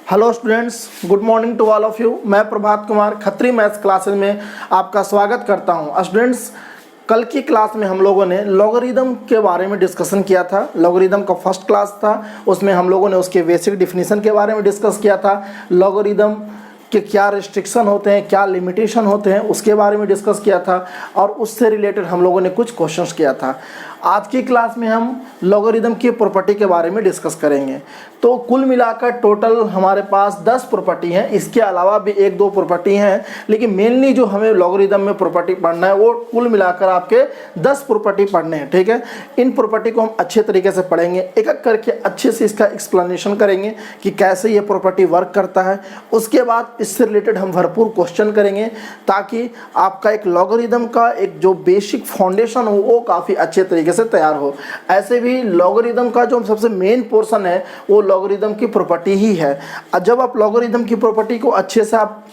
Hello students, good morning to all of you. मैं Prabhat Kumar Khatri maths classes में आपका स्वागत करता हूं। स्टूडेंट्स, कल की क्लास में हम लोगों ने लॉगरिदम के बारे में डिस्कशन किया था। लॉगरिदम का फर्स्ट क्लास था, उसमें हम लोगों ने उसके बेसिक डिफिनीशन के बारे में डिस्कस किया था। लॉगरिदम के क्या रिस्ट्रिक्शन होते हैं, क्या लिमिटेशन होते हैं, उसके बारे में डिस्कस किया था और उससे रिलेटेड हम लोगों ने कुछ क्वेश्चंस किया था। आज की क्लास में हम लॉगरिदम की प्रॉपर्टी के बारे में डिस्कस करेंगे। तो कुल मिलाकर टोटल हमारे पास 10 प्रॉपर्टी हैं। इसके अलावा भी 1-2 प्रॉपर्टी हैं, लेकिन मेनली जो हमें लॉगरिदम में प्रॉपर्टी पढ़ना है वो कुल मिलाकर आपके 10 प्रॉपर्टी पढ़ने हैं। ठीक है, इन प्रॉपर्टी को हम अच्छे तरीके से पढ़ेंगे, एक एक करके अच्छे से इसका एक्सप्लेनेशन करेंगे कि कैसे ये प्रॉपर्टी वर्क करता है। उसके बाद इससे रिलेटेड हम भरपूर क्वेश्चन करेंगे ताकि आपका एक लॉगरिदम का एक जो बेसिक फाउंडेशन हो वो काफ़ी अच्छे तरीके से तैयार हो। ऐसे भी लॉगरिदम का जो सबसे मेन पोर्शन है वो लॉगरिदम की प्रॉपर्टी ही है। जब आप लॉगरिदम की प्रॉपर्टी को अच्छे से आप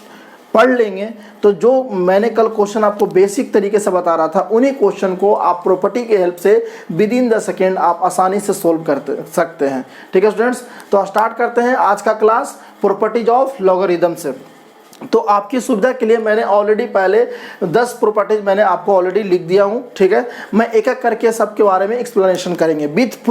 पढ़ लेंगे तो जो मैंने कल क्वेश्चन आपको बेसिक तरीके से बता रहा था, उन्हीं क्वेश्चन को आप प्रॉपर्टी के हेल्प से विद इन द सेकेंड आप आसानी से सोल्व कर सकते हैं। ठीक है स्टूडेंट्स, तो स्टार्ट करते हैं आज का क्लास प्रॉपर्टीज ऑफ लॉगरिदम से। तो आपकी सुविधा के लिए मैंने ऑलरेडी पहले 10 प्रॉपर्टीज मैंने आपको ऑलरेडी लिख दिया हूँ। ठीक है, मैं एक एक करके सबके बारे में एक्सप्लेनेशन करेंगे विथ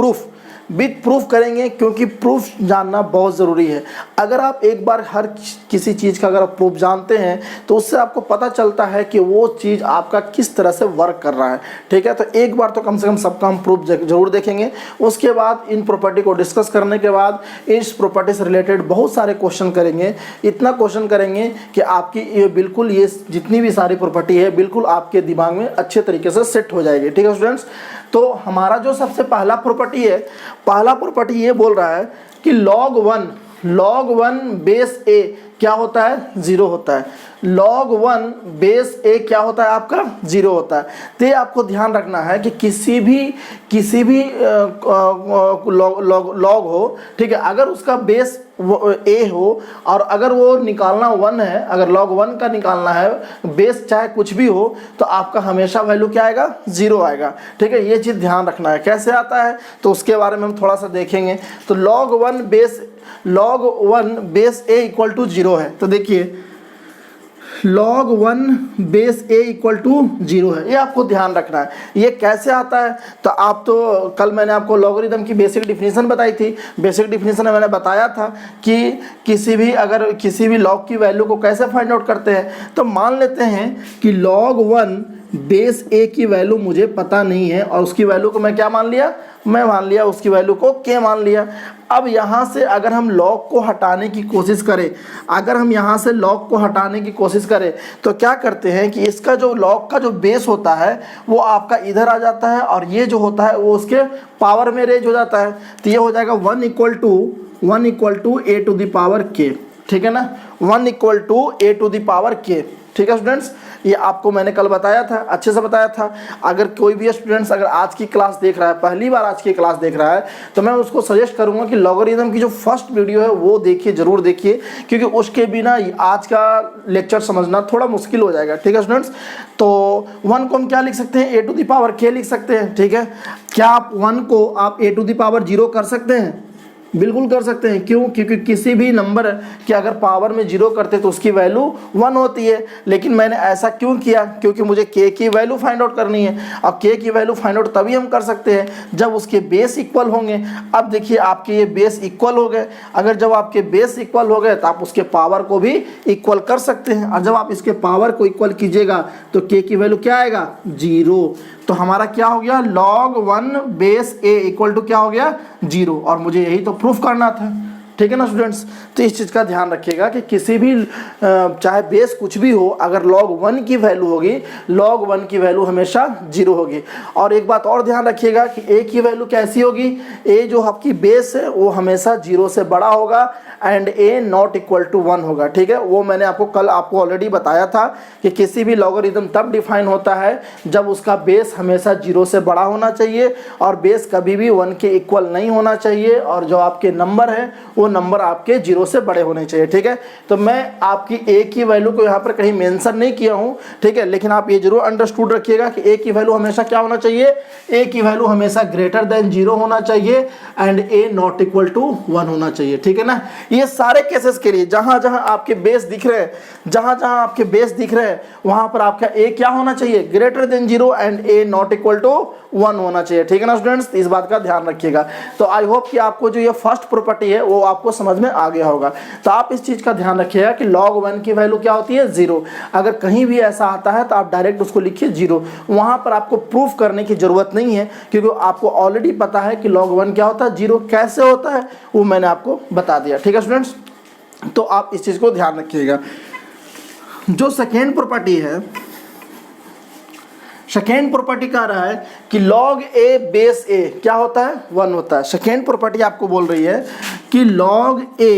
प्रूफ करेंगे, क्योंकि प्रूफ जानना बहुत ज़रूरी है। अगर आप एक बार हर किसी चीज़ का अगर आप प्रूफ जानते हैं तो उससे आपको पता चलता है कि वो चीज़ आपका किस तरह से वर्क कर रहा है। ठीक है, तो एक बार तो कम से कम सबका हम प्रूफ जरूर देखेंगे। उसके बाद इन प्रॉपर्टी को डिस्कस करने के बाद इस प्रॉपर्टी से रिलेटेड बहुत सारे क्वेश्चन करेंगे। इतना क्वेश्चन करेंगे कि आपकी ये बिल्कुल ये जितनी भी सारी प्रॉपर्टी है बिल्कुल आपके दिमाग में अच्छे तरीके से सेट हो जाएगी। ठीक है स्टूडेंट्स, तो हमारा जो सबसे पहला प्रॉपर्टी है, पहला प्रॉपर्टी ये बोल रहा है कि log 1 बेस ए क्या होता है, 0 होता है। log 1 बेस ए क्या होता है आपका, 0 होता है। तो ये आपको ध्यान रखना है कि किसी भी लॉग हो, ठीक है, अगर उसका बेस ए हो और अगर वो निकालना 1 है, अगर log 1 का निकालना है बेस चाहे कुछ भी हो, तो आपका हमेशा वैल्यू क्या आएगा, 0 आएगा। ठीक है, ये चीज़ ध्यान रखना है। कैसे आता है तो उसके बारे में हम थोड़ा सा देखेंगे। तो log 1 base a equal to 0 है। तो देखिए log 1 base a equal to 0 है, ये आपको ध्यान रखना है। ये कैसे आता है तो आप तो कल मैंने आपको लॉगरिदम की बेसिक डिफिनीशन बताई थी। बेसिक डिफिनीशन में मैंने बताया था कि किसी भी लॉग की वैल्यू को कैसे फाइंड आउट करते हैं। तो मान लेते हैं कि log 1 बेस ए की वैल्यू मुझे पता नहीं है और उसकी वैल्यू को मैं क्या मान लिया, मैं मान लिया उसकी वैल्यू को k मान लिया। अब यहाँ से अगर हम लॉग को हटाने की कोशिश करें, तो क्या करते हैं कि इसका जो लॉग का जो बेस होता है वो आपका इधर आ जाता है और ये जो होता है वो उसके पावर में रेंज हो जाता है। तो ये हो जाएगा 1 equal to a to the power k। ठीक है ना, 1 equal to a to the power k। ठीक है स्टूडेंट्स, ये आपको मैंने कल बताया था, अच्छे से बताया था। अगर कोई भी स्टूडेंट्स अगर आज की क्लास देख रहा है, पहली बार आज की क्लास देख रहा है, तो मैं उसको सजेस्ट करूंगा कि लॉगरिदम की जो फर्स्ट वीडियो है वो देखिए, जरूर देखिए, क्योंकि उसके बिना आज का लेक्चर समझना थोड़ा मुश्किल हो जाएगा। ठीक है स्टूडेंट्स, तो 1 को हम क्या लिख सकते हैं, A to the power k लिख सकते हैं। ठीक है, क्या आप 1 को आप ए टू द पावर 0 कर सकते हैं? बिल्कुल कर सकते हैं। क्यों? क्योंकि किसी भी नंबर के अगर पावर में 0 करते तो उसकी वैल्यू 1 होती है। लेकिन मैंने ऐसा क्यों किया, क्योंकि मुझे k की वैल्यू फाइंड आउट करनी है। अब k की वैल्यू फाइंड आउट तभी हम कर सकते हैं जब उसके बेस इक्वल होंगे। अब देखिए आपके ये बेस इक्वल हो गए। अगर जब आपके बेस इक्वल हो गए तो आप उसके पावर को भी इक्वल कर सकते हैं, और जब आप इसके पावर को इक्वल कीजिएगा तो k की वैल्यू क्या आएगा, 0। तो हमारा क्या हो गया, log 1 base a equal to क्या हो गया, 0। और मुझे यही तो प्रूफ करना था। ठीक है ना स्टूडेंट्स, तो इस चीज़ का ध्यान रखिएगा कि किसी भी चाहे बेस कुछ भी हो, अगर log 1 की वैल्यू होगी, log 1 की वैल्यू हमेशा 0 होगी। और एक बात और ध्यान रखिएगा कि a की वैल्यू कैसी होगी, a जो आपकी बेस है वो हमेशा 0 से बड़ा होगा and a not equal to 1 होगा। ठीक है, वो मैंने कल आपको ऑलरेडी बताया था कि किसी भी लॉगरिदम तब डिफाइन होता है जब उसका बेस हमेशा 0 से बड़ा होना चाहिए और बेस कभी भी 1 के इक्वल नहीं होना चाहिए, और जो आपके नंबर है वो वो नंबर आपके 0 से बड़े होने चाहिए, ठीक है। तो मैं आपकी a की वैल्यू को यहाँ पर कहीं मेंशन नहीं किया हूँ, ठीक है, लेकिन आप ये जरूर अंडरस्टूड रखिएगा कि a की वैल्यू हमेशा क्या होना चाहिए, a की वैल्यू हमेशा ग्रेटर देन 0 होना चाहिए and a not equal to 1 होना चाहिए, ठीक है ना। ये सारे केसेस के लिए जहां जहां आपके बेस दिख रहे हैं, जहां जहां आपके बेस दिख रहे हैं, वहां पर आपका a क्या होना चाहिए, greater than 0 and a not equal to 1 होना चाहिए, ठीक है ना स्टूडेंट्स। इस बात का ध्यान रखिएगा। तो आई होप कि आपको जो ये फर्स्ट प्रॉपर्टी है वो आपको समझ में आ गया होगा। तो आप इस चीज का ध्यान रखिएगा कि log 1 की वैल्यू क्या होती है, 0। अगर कहीं भी ऐसा आता है तो आप डायरेक्ट उसको लिखिए 0, वहां पर आपको प्रूफ करने की जरूरत नहीं है, क्योंकि आपको ऑलरेडी पता है कि log 1 क्या होता है, 0 कैसे होता है वो मैंने आपको बता दिया, ठीक है स्टूडेंट्स। तो आप इस चीज को ध्यान रखिएगा। जो सेकेंड प्रॉपर्टी है, सेकेंड प्रॉपर्टी कह रहा है कि log a बेस a क्या होता है, 1 होता है। सेकेंड प्रॉपर्टी आपको बोल रही है कि log a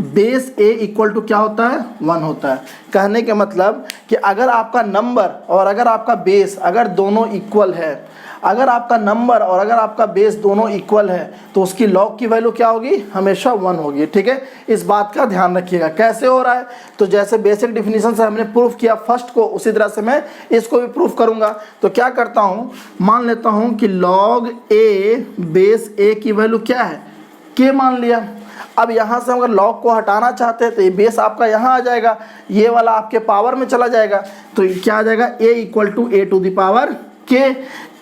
base a equal to क्या होता है, 1 होता है। कहने के मतलब कि अगर आपका नंबर और अगर आपका बेस अगर दोनों इक्वल है, अगर आपका नंबर और अगर आपका बेस दोनों इक्वल है तो उसकी log की वैल्यू क्या होगी, हमेशा 1 होगी, ठीक है। इस बात का ध्यान रखिएगा। कैसे हो रहा है, तो जैसे बेसिक डिफिनीशन से हमने प्रूफ किया फर्स्ट को, उसी तरह से मैं इसको भी प्रूफ करूंगा। तो क्या करता हूं, मान लेता हूं कि log a बेस a की वैल्यू क्या है, k मान लिया। अब यहाँ से अगर log को हटाना चाहते हैं तो ये बेस आपका यहाँ आ जाएगा, ये वाला आपके पावर में चला जाएगा, तो क्या आ जाएगा, a equal to a to the power k।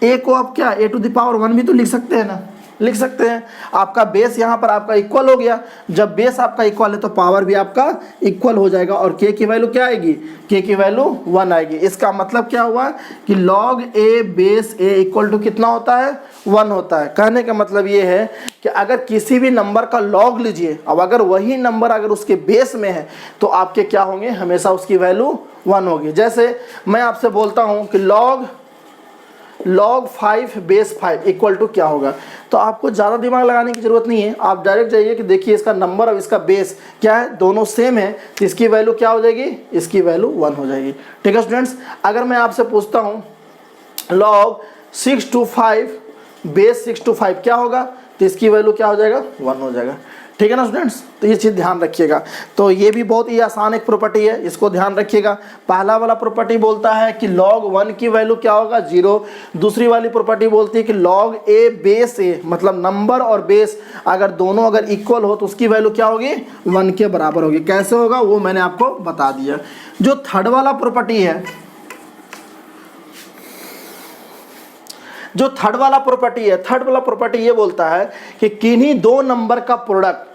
a को आप क्या a टू द पावर 1 भी तो लिख सकते हैं ना, लिख सकते हैं। आपका बेस यहाँ पर आपका इक्वल हो गया, जब बेस आपका इक्वल है तो पावर भी आपका इक्वल हो जाएगा और k की वैल्यू क्या आएगी, k की वैल्यू 1 आएगी। इसका मतलब क्या हुआ कि log a base a equal to कितना होता है, 1 होता है। कहने का मतलब ये है कि अगर किसी भी नंबर का log लीजिए, अब अगर वही नंबर अगर उसके बेस में है तो आपके क्या होंगे, हमेशा उसकी वैल्यू 1 होगी। जैसे मैं आपसे बोलता हूँ कि log 5 बेस 5 इक्वल टू क्या होगा, तो आपको ज़्यादा दिमाग लगाने की जरूरत नहीं है। आप डायरेक्ट जाइए कि देखिए इसका नंबर और इसका बेस क्या है, दोनों सेम है, तो इसकी वैल्यू क्या हो जाएगी, इसकी वैल्यू 1 हो जाएगी, ठीक है स्टूडेंट्स। अगर मैं आपसे पूछता हूँ log 6 to 5 बेस 6 to 5 क्या होगा, तो इसकी वैल्यू क्या हो जाएगा, 1 हो जाएगा, ठीक है ना स्टूडेंट्स। तो ये चीज़ ध्यान रखिएगा। तो ये भी बहुत ही आसान एक प्रॉपर्टी है, इसको ध्यान रखिएगा। पहला वाला प्रॉपर्टी बोलता है कि log 1 की वैल्यू क्या होगा, 0। दूसरी वाली प्रॉपर्टी बोलती है कि log a बेस a मतलब नंबर और बेस अगर दोनों अगर इक्वल हो तो उसकी वैल्यू क्या होगी, 1 के बराबर होगी। कैसे होगा वो मैंने आपको बता दिया। जो थर्ड वाला प्रॉपर्टी है, जो थर्ड वाला प्रॉपर्टी ये बोलता है कि किन्हीं दो नंबर का प्रोडक्ट,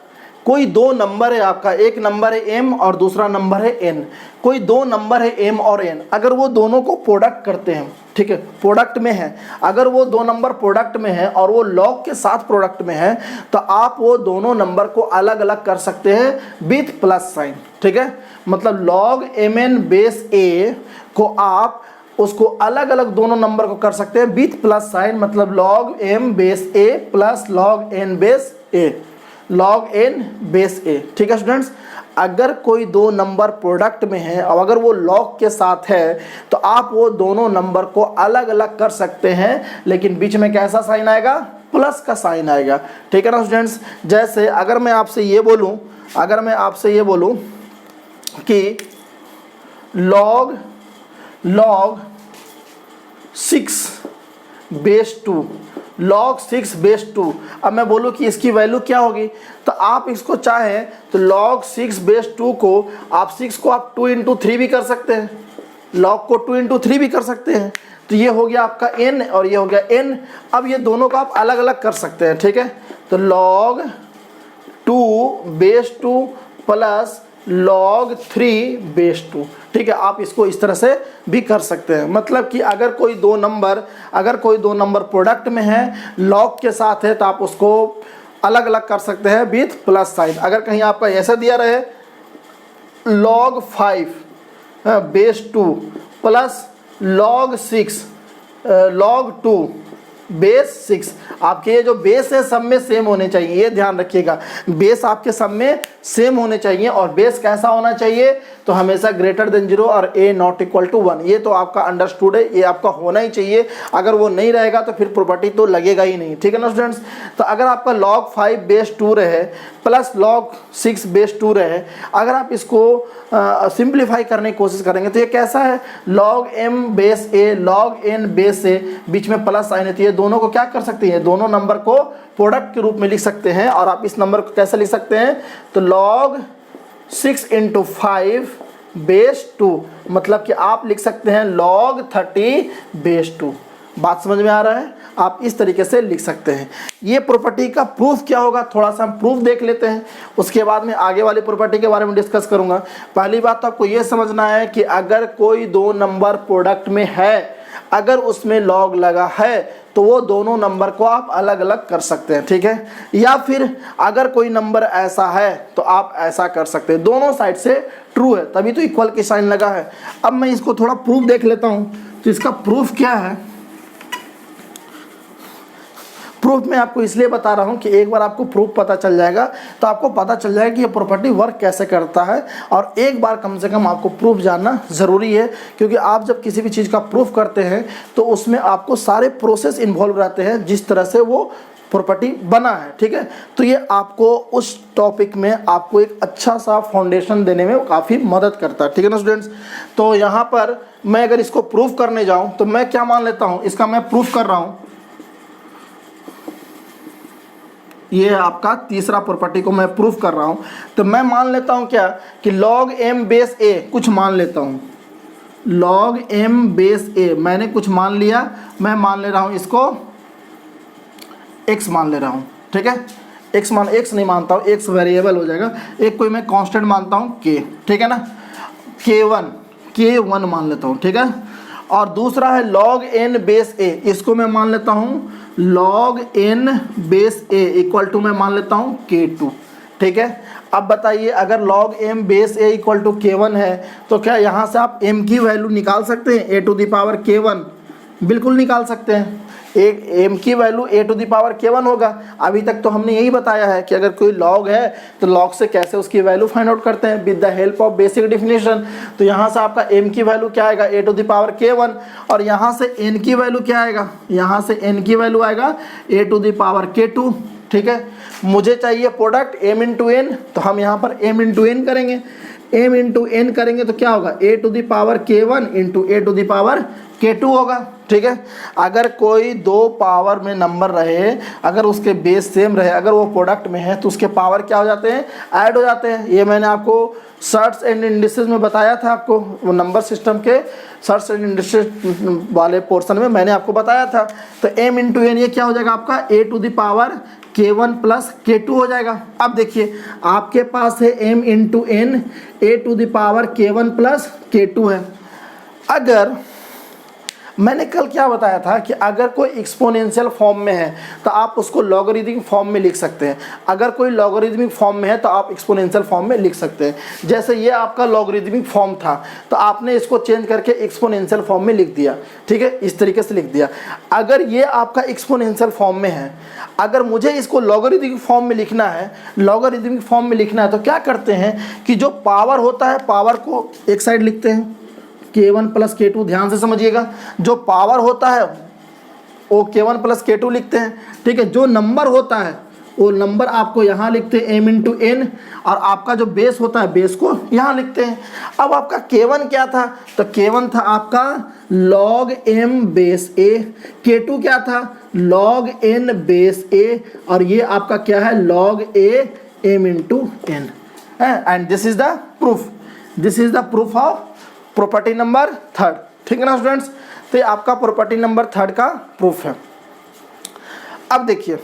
कोई दो नंबर है आपका, एक नंबर है m और दूसरा नंबर है n, कोई दो नंबर है m और n, अगर वो दोनों को प्रोडक्ट करते हैं, ठीक है, प्रोडक्ट में है, अगर वो दो नंबर प्रोडक्ट में है और वो log के साथ प्रोडक्ट में है तो आप वो दोनों नंबर को अलग अलग कर सकते हैं विथ प्लस साइन, ठीक है। मतलब log mn बेस a को आप उसको अलग अलग दोनों नंबर को कर सकते हैं विथ प्लस साइन, मतलब log m base a plus log n base a, log n base a, ठीक है स्टूडेंट्स। अगर कोई दो नंबर प्रोडक्ट में है और अगर वो log के साथ है तो आप वो दोनों नंबर को अलग अलग कर सकते हैं, लेकिन बीच में कैसा साइन आएगा, प्लस का साइन आएगा, ठीक है ना स्टूडेंट्स। जैसे अगर मैं आपसे ये बोलूं, कि log 6 बेस 2, log 6 बेस 2, अब मैं बोलूँ कि इसकी वैल्यू क्या होगी, तो आप इसको चाहें तो log 6 बेस 2 को आप 6 को आप 2 into 3 भी कर सकते हैं, log को 2 into 3 भी कर सकते हैं, तो ये हो गया आपका n और ये हो गया n। अब ये दोनों को आप अलग अलग कर सकते हैं, ठीक है। तो log 2 base 2 plus log 3 base 2, ठीक है। आप इसको इस तरह से भी कर सकते हैं। मतलब कि अगर कोई दो नंबर प्रोडक्ट में है, log के साथ है, तो आप उसको अलग अलग कर सकते हैं विथ प्लस साइन। अगर कहीं आपका ऐसा दिया रहे log 5 base 2 plus log 6 log 2 base 6। आपके ये जो बेस है सब में सेम होने चाहिए, ये ध्यान रखिएगा। बेस आपके सब में सेम होने चाहिए और बेस कैसा होना चाहिए, तो हमेशा ग्रेटर देन 0 और a नॉट इक्वल टू 1। ये तो आपका अंडरस्टूड है, ये आपका होना ही चाहिए। अगर वो नहीं रहेगा तो फिर प्रॉपर्टी तो लगेगा ही नहीं, ठीक है ना स्टूडेंट्स। तो अगर आपका log 5 बेस 2 रहे प्लस log 6 बेस 2 रहे, अगर आप इसको सिंप्लीफाई करने की कोशिश करेंगे तो ये कैसा है, log m base a log n base a, बीच में प्लस साइन है, तो ये दोनों को क्या कर सकते हैं, दोनों नंबर को प्रोडक्ट के रूप में लिख सकते हैं। और आप इस नंबर को कैसे लिख सकते हैं, तो log 6 × 5 बेस 2, मतलब कि आप लिख सकते हैं log 30 बेस 2। बात समझ में आ रहा है, आप इस तरीके से लिख सकते हैं। ये प्रॉपर्टी का प्रूफ क्या होगा, थोड़ा सा हम प्रूफ देख लेते हैं, उसके बाद में आगे वाली प्रॉपर्टी के बारे में डिस्कस करूंगा। पहली बात तो आपको ये समझना है कि अगर कोई दो नंबर प्रोडक्ट में है, अगर उसमें लॉग लगा है तो वो दोनों नंबर को आप अलग अलग कर सकते हैं, ठीक है। या फिर अगर कोई नंबर ऐसा है तो आप ऐसा कर सकते हैं, दोनों साइड से ट्रू है, तभी तो इक्वल के साइन लगा है। अब मैं इसको थोड़ा प्रूफ देख लेता हूँ। तो इसका प्रूफ क्या है, प्रूफ मैं आपको इसलिए बता रहा हूँ कि एक बार आपको प्रूफ पता चल जाएगा तो आपको पता चल जाएगा कि ये प्रॉपर्टी वर्क कैसे करता है। और एक बार कम से कम आपको प्रूफ जानना ज़रूरी है, क्योंकि आप जब किसी भी चीज़ का प्रूफ करते हैं तो उसमें आपको सारे प्रोसेस इन्वॉल्व रहते हैं जिस तरह से वो प्रॉपर्टी बना है, ठीक है। तो ये आपको उस टॉपिक में आपको एक अच्छा सा फाउंडेशन देने में काफ़ी मदद करता है, ठीक है ना स्टूडेंट्स। तो यहाँ पर मैं अगर इसको प्रूफ करने जाऊँ तो मैं क्या मान लेता हूँ, इसका मैं प्रूफ कर रहा हूँ, ये आपका तीसरा प्रॉपर्टी को मैं प्रूफ कर रहा हूँ। तो मैं मान लेता हूँ क्या कि log m बेस a कुछ मान लेता हूँ, log m बेस a मैंने कुछ मान लिया, मैं मान ले रहा हूँ इसको x मान ले रहा हूँ, ठीक है। x नहीं मानता हूँ, x वेरिएबल हो जाएगा, एक कोई मैं कांस्टेंट मानता हूँ k, ठीक है ना, k1 मान लेता हूँ, ठीक है। और दूसरा है log n बेस a, इसको मैं मान लेता हूँ log n base a equal to मैं मान लेता हूँ k2, ठीक है। अब बताइए अगर log m base a equal to k1 है तो क्या यहाँ से आप m की वैल्यू निकाल सकते हैं, a to the power k1, बिल्कुल निकाल सकते हैं। एक m की value a to the power k1 होगा। अभी तक तो हमने यही बताया है कि अगर कोई log है तो log से कैसे उसकी वैल्यू फाइंड आउट करते हैं, with the help of basic definition. तो यहाँ से आपका m की वैल्यू क्या आएगा, a to the power k1, और यहाँ से n की वैल्यू क्या आएगा, यहाँ से n की वैल्यू आएगा a to the power k2, ठीक है। मुझे चाहिए प्रोडक्ट m इंटू n, तो हम यहाँ पर m इंटू n करेंगे, m इंटू n करेंगे तो क्या होगा, a to the power k1 into a to the power k2 होगा, ठीक है। अगर कोई दो पावर में नंबर रहे, अगर उसके बेस सेम रहे, अगर वो प्रोडक्ट में है तो उसके पावर क्या हो जाते हैं, ऐड हो जाते हैं। ये मैंने आपको सर्ट्स एंड इंडिसेस में बताया था, आपको वो नंबर सिस्टम के सर्ट्स एंड इंडिसेस वाले पोर्शन में मैंने आपको बताया था। तो m इंटू n ये क्या हो जाएगा आपका a to the power k1 plus k2 हो जाएगा। अब देखिए आपके पास है m into n a to the power k1 plus k2 है। अगर मैंने कल क्या बताया था कि अगर कोई एक्सपोनेंशियल फॉर्म में है तो आप उसको लॉगरिथमिक फॉर्म में लिख सकते हैं, अगर कोई लॉगरिथमिक फॉर्म में है तो आप एक्सपोनेंशियल फॉर्म में लिख सकते हैं। जैसे ये आपका लॉगरिथमिक फॉर्म था तो आपने इसको चेंज करके एक्सपोनेंशियल फॉर्म में लिख दिया, ठीक है, इस तरीके से लिख दिया। अगर ये आपका एक्सपोनेंशियल फॉर्म में है, अगर मुझे इसको लॉगरिथमिक फॉर्म में लिखना है, लॉगरिथमिक फॉर्म में लिखना है तो क्या करते हैं कि जो पावर होता है पावर को एक साइड लिखते हैं, k1 प्लस k2, ध्यान से समझिएगा, जो पावर होता है वो k1 प्लस k2 लिखते हैं, ठीक है। जो नंबर होता है वो नंबर आपको यहाँ लिखते हैं m इंटू n, और आपका जो बेस होता है बेस को यहाँ लिखते हैं। अब आपका k1 क्या था, तो k1 था आपका log m base a, k2 क्या था log n बेस a, और ये आपका क्या है log a m into n, and this is the proof, this is the proof of property number 3, ठीक है ना स्टूडेंट्स। तो ये आपका प्रॉपर्टी नंबर 3 का प्रूफ है। अब देखिए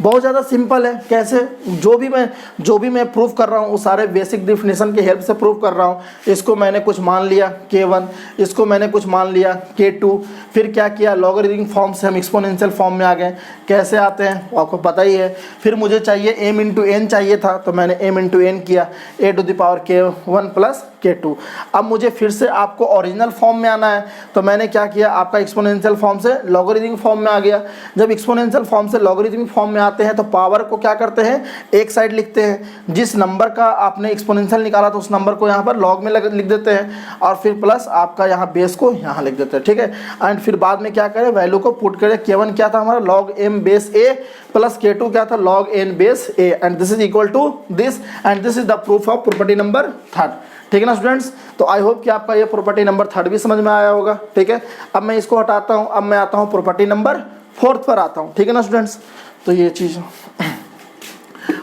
बहुत ज़्यादा सिंपल है, कैसे, जो भी मैं प्रूफ कर रहा हूँ वो सारे बेसिक डेफिनेशन की हेल्प से प्रूफ कर रहा हूँ। इसको मैंने कुछ मान लिया k1, इसको मैंने कुछ मान लिया k2, फिर क्या किया लॉगरिथमिक फॉर्म से हम एक्सपोनेंशियल फॉर्म में आ गए। कैसे आते हैं वो आपको पता ही है। फिर मुझे चाहिए m इंटू n चाहिए था तो मैंने m इंटू n किया, a to the power k1 plus K2। अब मुझे फिर से आपको ओरिजिनल फॉर्म में आना है, तो मैंने क्या किया, आपका एक्सपोनेंशियल फॉर्म से लॉगरिथमिक फॉर्म में आ गया। जब एक्सपोनेंशियल फॉर्म से लॉगरिथमिक फॉर्म में आते हैं तो पावर को क्या करते हैं, एक साइड लिखते हैं। जिस नंबर का आपने एक्सपोनेंशियल निकाला तो उस नंबर को यहाँ पर लॉग में लिख देते हैं, और फिर प्लस आपका यहाँ बेस को यहाँ लिख देते हैं, ठीक है। एंड फिर बाद में क्या करें, वैल्यू को पुट करें। K1 क्या था हमारा, log m base a plus K2 क्या था, log n base a, and this is equal to this, and this is the proof of property number 3। ठीक है ना स्टूडेंट्स। तो आई होप कि आपका ये प्रॉपर्टी नंबर 3 भी समझ में आया होगा, ठीक है। अब मैं इसको हटाता हूँ, अब मैं आता हूँ प्रॉपर्टी नंबर 4 पर आता हूँ, ठीक है ना स्टूडेंट्स। तो ये चीज़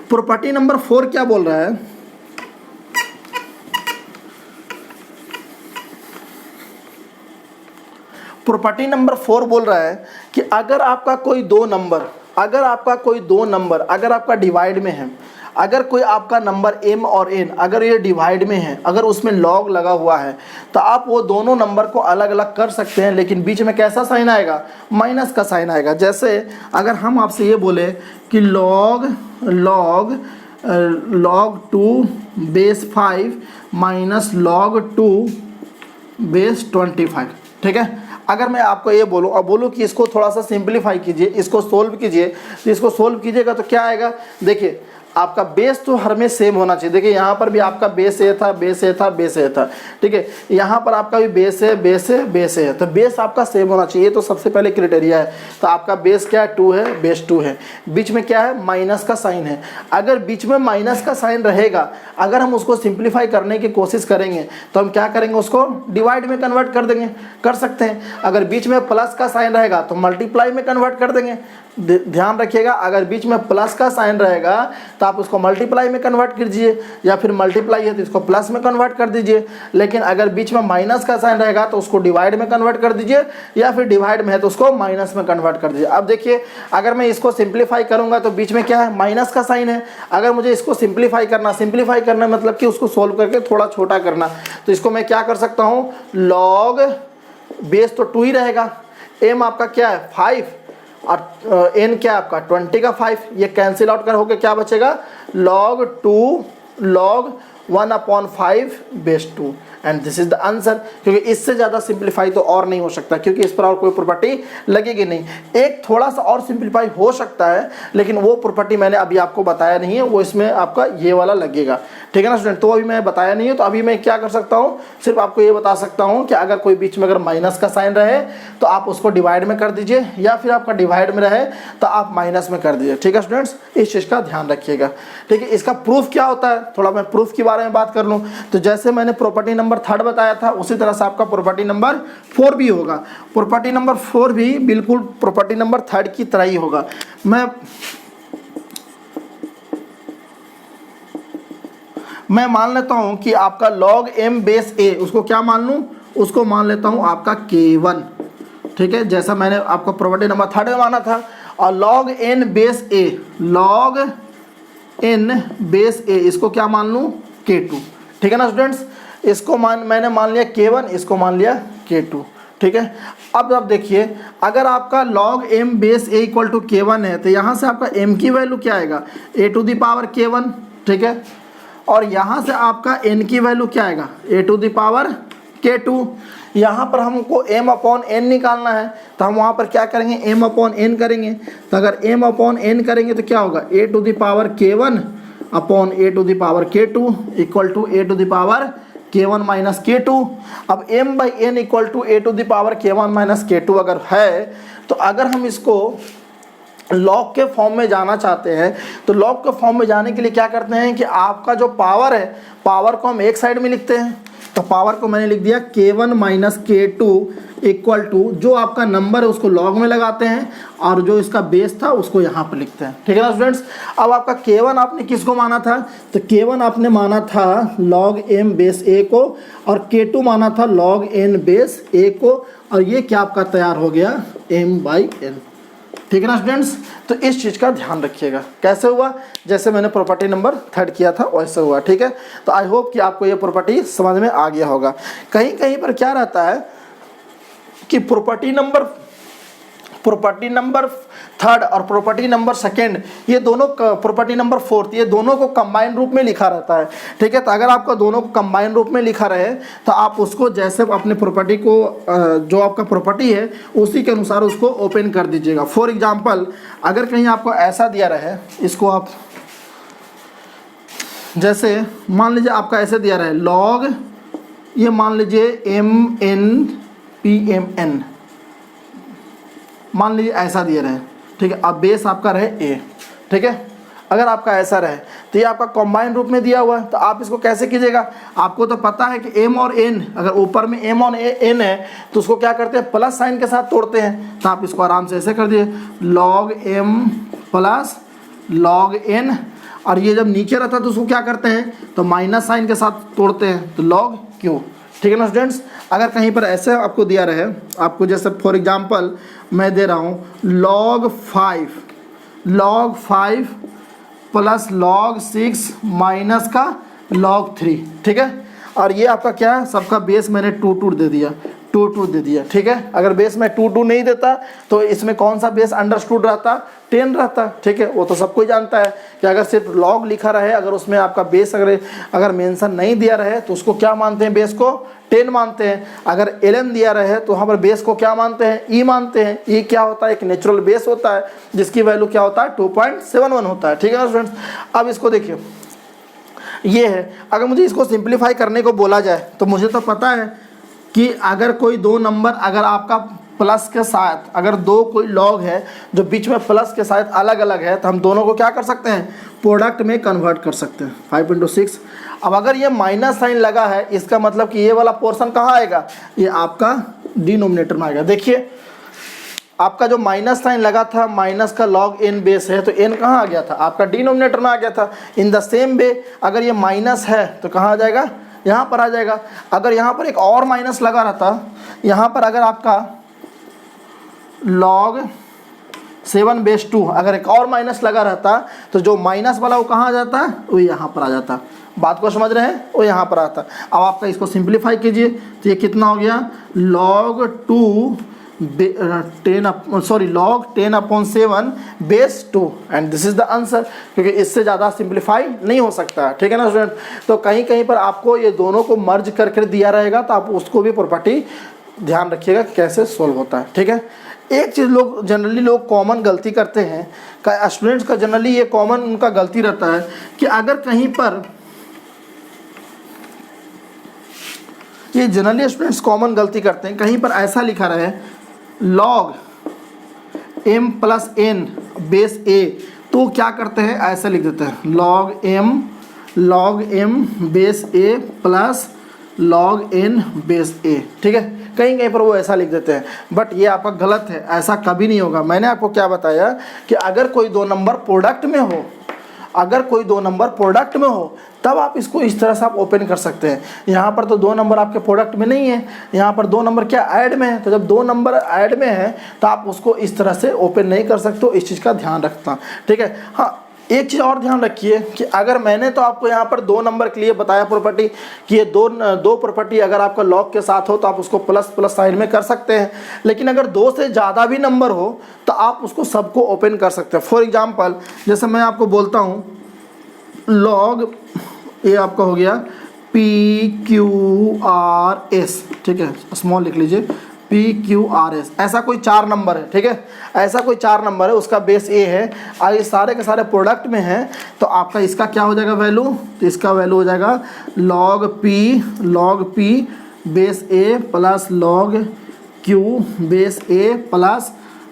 प्रॉपर्टी नंबर 4 क्या बोल रहा है, प्रॉपर्टी नंबर 4 बोल रहा है कि अगर आपका कोई दो नंबर अगर आपका डिवाइड में है, अगर कोई आपका नंबर m और n अगर ये डिवाइड में है, अगर उसमें log लगा हुआ है, तो आप वो दोनों नंबर को अलग अलग कर सकते हैं, लेकिन बीच में कैसा साइन आएगा, माइनस का साइन आएगा। जैसे अगर हम आपसे ये बोले कि log 2 base 5 minus log 2 base 25, ठीक है। अगर मैं आपको ये बोलूँ और बोलूँ कि इसको थोड़ा सा सिंप्लीफाई कीजिए, इसको सोल्व कीजिए, तो इसको सोल्व कीजिएगा तो क्या आएगा, देखिए आपका बेस तो हर में सेम होना चाहिए। देखिए यहाँ पर भी आपका बेस ए था, बेस ए था, बेस ए था, ठीक है। यहाँ पर आपका भी बेस है, बेस है, बेस है, तो बेस आपका सेम होना चाहिए। तो सबसे पहले क्राइटेरिया है। तो आपका बेस क्या है, 2 है, बेस 2 है। बीच में क्या है, माइनस का साइन है। अगर बीच में माइनस का साइन रहेगा, अगर हम उसको सिंप्लीफाई करने की कोशिश करेंगे तो हम क्या करेंगे, उसको डिवाइड में कन्वर्ट कर देंगे, कर सकते हैं। अगर बीच में प्लस का साइन रहेगा तो मल्टीप्लाई में कन्वर्ट कर देंगे। ध्यान रखिएगा, अगर बीच में प्लस का साइन रहेगा तो आप उसको मल्टीप्लाई में कन्वर्ट कीजिए, या फिर मल्टीप्लाई है तो इसको प्लस में कन्वर्ट कर दीजिए। लेकिन अगर बीच में माइनस का साइन रहेगा तो उसको डिवाइड में कन्वर्ट कर दीजिए, या फिर डिवाइड में है तो उसको माइनस में कन्वर्ट कर दीजिए। अब देखिए, अगर मैं इसको सिंप्लीफाई करूंगा तो बीच में क्या है, माइनस का साइन है। अगर मुझे इसको सिंप्लीफाई करना मतलब कि उसको सोल्व करके थोड़ा छोटा करना, तो इसको मैं क्या कर सकता हूँ, लॉग बेस तो 2 ही रहेगा, एम आपका क्या है 5 और n क्या आपका 20 का 5, ये कैंसिल आउट कर होके क्या बचेगा, log 2 log 1/5 base 2, and this is the answer. क्योंकि इससे ज़्यादा सिंप्लीफाई तो और नहीं हो सकता, क्योंकि इस पर और कोई प्रॉपर्टी लगेगी नहीं। एक थोड़ा सा और सिंप्लीफाई हो सकता है, लेकिन वो प्रॉपर्टी मैंने अभी आपको बताया नहीं है, वो इसमें आपका ये वाला लगेगा, ठीक है ना स्टूडेंट। तो अभी मैं बताया नहीं है, तो अभी मैं क्या कर सकता हूँ, सिर्फ आपको ये बता सकता हूँ कि अगर कोई बीच में अगर माइनस का साइन रहे तो आप उसको डिवाइड में कर दीजिए, या फिर आपका डिवाइड में रहे तो आप माइनस में कर दीजिए, ठीक है स्टूडेंट्स। इस चीज़ का ध्यान रखिएगा, ठीक है। इसका प्रूफ क्या होता है, थोड़ा मैं प्रूफ के बारे में बात कर लूँ। तो जैसे मैंने प्रॉपर्टी नंबर 3 बताया था, उसी तरह से आपका प्रॉपर्टी नंबर 4 भी होगा। प्रॉपर्टी नंबर 4 भी बिल्कुल प्रॉपर्टी नंबर 3 की तरह ही होगा। मैं मान लेता हूं कि आपका log m बेस a, उसको क्या मान लूं, उसको मान लेता हूं आपका K1, ठीक है, जैसा मैंने आपको प्रॉपर्टी नंबर 3 में माना था। और log n बेस a, इसको क्या मान लूं, K2, ठीक है ना स्टूडेंट्स। इसको मैंने मान लिया K1, इसको मान लिया K2, ठीक है। अब देखिए, अगर आपका log m base a equal to K1 है, तो यहाँ से आपका m की वैल्यू क्या आएगा, a to the power K1, ठीक है। और यहाँ से आपका n की वैल्यू क्या आएगा, a to the power K2। यहाँ पर हमको m/n निकालना है, तो हम वहाँ पर क्या करेंगे, m/n करेंगे। तो अगर m/n करेंगे तो क्या होगा, a to the power K1 upon a to the power K2 equal to a to the power K1 minus K2। अब m/n equal to a to the power K1 minus K2 अगर है, तो अगर हम इसको लॉग के form में जाना चाहते हैं, तो लॉग के फॉर्म में जाने के लिए क्या करते हैं कि आपका जो पावर है, पावर को हम एक साइड में लिखते हैं। तो पावर को मैंने लिख दिया K1 minus K2 equal to, जो आपका नंबर है उसको लॉग में लगाते हैं, और जो इसका बेस था उसको यहाँ पर लिखते हैं, ठीक है ना स्टूडेंट्स। अब आपका K1 आपने किसको माना था, तो K1 आपने माना था log m बेस a को, और K2 माना था log n बेस a को, और ये क्या आपका तैयार हो गया, m/n, ठीक है ना स्टूडेंट्स। तो इस चीज़ का ध्यान रखिएगा। कैसे हुआ, जैसे मैंने प्रॉपर्टी नंबर 3 किया था वैसे हुआ, ठीक है। तो आई होप कि आपको ये प्रॉपर्टी समझ में आ गया होगा। कहीं कहीं पर क्या रहता है कि property number property number third और प्रॉपर्टी नंबर सेकेंड, ये दोनों प्रॉपर्टी नंबर फोर्थ, ये दोनों को कंबाइन रूप में लिखा रहता है। ठीक है, तो अगर आपका दोनों को कंबाइन रूप में लिखा रहे तो आप उसको जैसे अपने प्रॉपर्टी को जो आपका प्रॉपर्टी है उसी के अनुसार उसको ओपन कर दीजिएगा। फॉर एग्जांपल अगर कहीं आपको ऐसा दिया रहे, इसको आप जैसे मान लीजिए आपका ऐसे दिया रहे लॉग, ये मान लीजिए MNPMN, मान लीजिए ऐसा दिया रहे। ठीक है, अब बेस आपका रहे A। ठीक है, अगर आपका ऐसा रहे तो ये आपका कॉम्बाइन रूप में दिया हुआ है, तो आप इसको कैसे कीजिएगा, आपको तो पता है कि M और N, अगर ऊपर में M और N है तो उसको क्या करते हैं, प्लस साइन के साथ तोड़ते हैं। तो आप इसको आराम से ऐसे कर दिए log M plus log N, और ये जब नीचे रहता है तो उसको क्या करते हैं, तो माइनस साइन के साथ तोड़ते हैं, तो log Q। ठीक है ना स्टूडेंट्स, अगर कहीं पर ऐसे आपको दिया रहे, आपको जैसे फॉर एग्जांपल मैं दे रहा हूँ log 5 प्लस log 6 माइनस का log 3। ठीक है, और ये आपका क्या है, सबका बेस मैंने 2 दे दिया, 2 दे दिया। ठीक है, अगर बेस में 2 नहीं देता तो इसमें कौन सा बेस अंडरस्टूड रहता, 10 रहता। ठीक है, वो तो सब कोई जानता है कि अगर सिर्फ लॉग लिखा रहे, अगर उसमें आपका बेस अगर मेंशन नहीं दिया रहे तो उसको क्या मानते हैं, बेस को 10 मानते हैं। अगर ln दिया रहे तो वहाँ पर बेस को क्या मानते हैं, e मानते हैं। e क्या होता है, एक नेचुरल बेस होता है जिसकी वैल्यू क्या होता है, 2.71 होता है। ठीक है ना स्टूडेंट्स, अब इसको देखिए, ये है, अगर मुझे इसको सिंप्लीफाई करने को बोला जाए तो मुझे तो पता है कि अगर कोई दो नंबर अगर आपका प्लस के साथ, अगर दो कोई लॉग है जो बीच में प्लस के साथ अलग अलग है, तो हम दोनों को क्या कर सकते हैं, प्रोडक्ट में कन्वर्ट कर सकते हैं। 5 × 6। अब अगर ये माइनस साइन लगा है, इसका मतलब कि ये वाला पोर्शन कहाँ आएगा, ये आपका डिनोमिनेटर में आएगा। देखिए आपका जो माइनस साइन लगा था, माइनस का log n बेस है, तो n कहाँ आ गया था, आपका डिनोमिनेटर में आ गया था। इन द सेम वे अगर ये माइनस है तो कहाँ आ जाएगा, यहाँ पर आ जाएगा। अगर यहाँ पर एक और माइनस लगा रहता, यहाँ पर अगर आपका log 7/2 अगर एक और माइनस लगा रहता तो जो माइनस वाला वो कहाँ आ जाता है, वो यहाँ पर आ जाता। बात को समझ रहे हैं, वो यहाँ पर आता। अब आपका इसको सिंप्लीफाई कीजिए तो ये कितना हो गया, log 10/7 base 2, and this is the answer, क्योंकि इससे ज़्यादा सिंप्लीफाई नहीं हो सकता। ठीक है ना स्टूडेंट, तो कहीं कहीं पर आपको ये दोनों को मर्ज करके दिया रहेगा तो आप उसको भी प्रॉपर्टी ध्यान रखिएगा कैसे सोल्व होता है। ठीक है, एक चीज़ लोग जनरली कॉमन गलती करते हैं, स्टूडेंट्स का जनरली ये कॉमन उनका गलती रहता है कि अगर कहीं पर ये जनरली स्टूडेंट्स कॉमन गलती करते हैं, कहीं पर ऐसा लिखा रहे log m plus n base a, तो क्या करते हैं, ऐसा लिख देते हैं log m base a plus log n base a। ठीक है, कहीं कहीं पर वो ऐसा लिख देते हैं, बट ये आपका गलत है, ऐसा कभी नहीं होगा। मैंने आपको क्या बताया कि अगर कोई दो नंबर प्रोडक्ट में हो, अगर कोई दो नंबर प्रोडक्ट में हो तब आप इसको इस तरह से आप ओपन कर सकते हैं। यहाँ पर तो दो नंबर आपके प्रोडक्ट में नहीं है, यहाँ पर दो नंबर क्या ऐड में है, तो जब दो नंबर ऐड में है तो आप उसको इस तरह से ओपन नहीं कर सकते हो, इस चीज़ का ध्यान रखना। ठीक है, हाँ एक चीज़ और ध्यान रखिए कि अगर मैंने तो आपको यहाँ पर दो नंबर के लिए बताया प्रॉपर्टी कि ये दो प्रॉपर्टी अगर आपका लॉग के साथ हो तो आप उसको प्लस प्लस साइन में कर सकते हैं, लेकिन अगर दो से ज़्यादा भी नंबर हो तो आप उसको सबको ओपन कर सकते हैं। फॉर एग्जांपल जैसे मैं आपको बोलता हूँ लॉग, ये आपका हो गया PQRS, ठीक है, स्मॉल लिख लीजिए PQRS, ऐसा कोई 4 नंबर है। ठीक है, ऐसा कोई 4 नंबर है, उसका बेस A है और ये सारे के सारे प्रोडक्ट में हैं, तो आपका इसका क्या हो जाएगा वैल्यू, तो इसका वैल्यू हो जाएगा log P base A plus log Q base A plus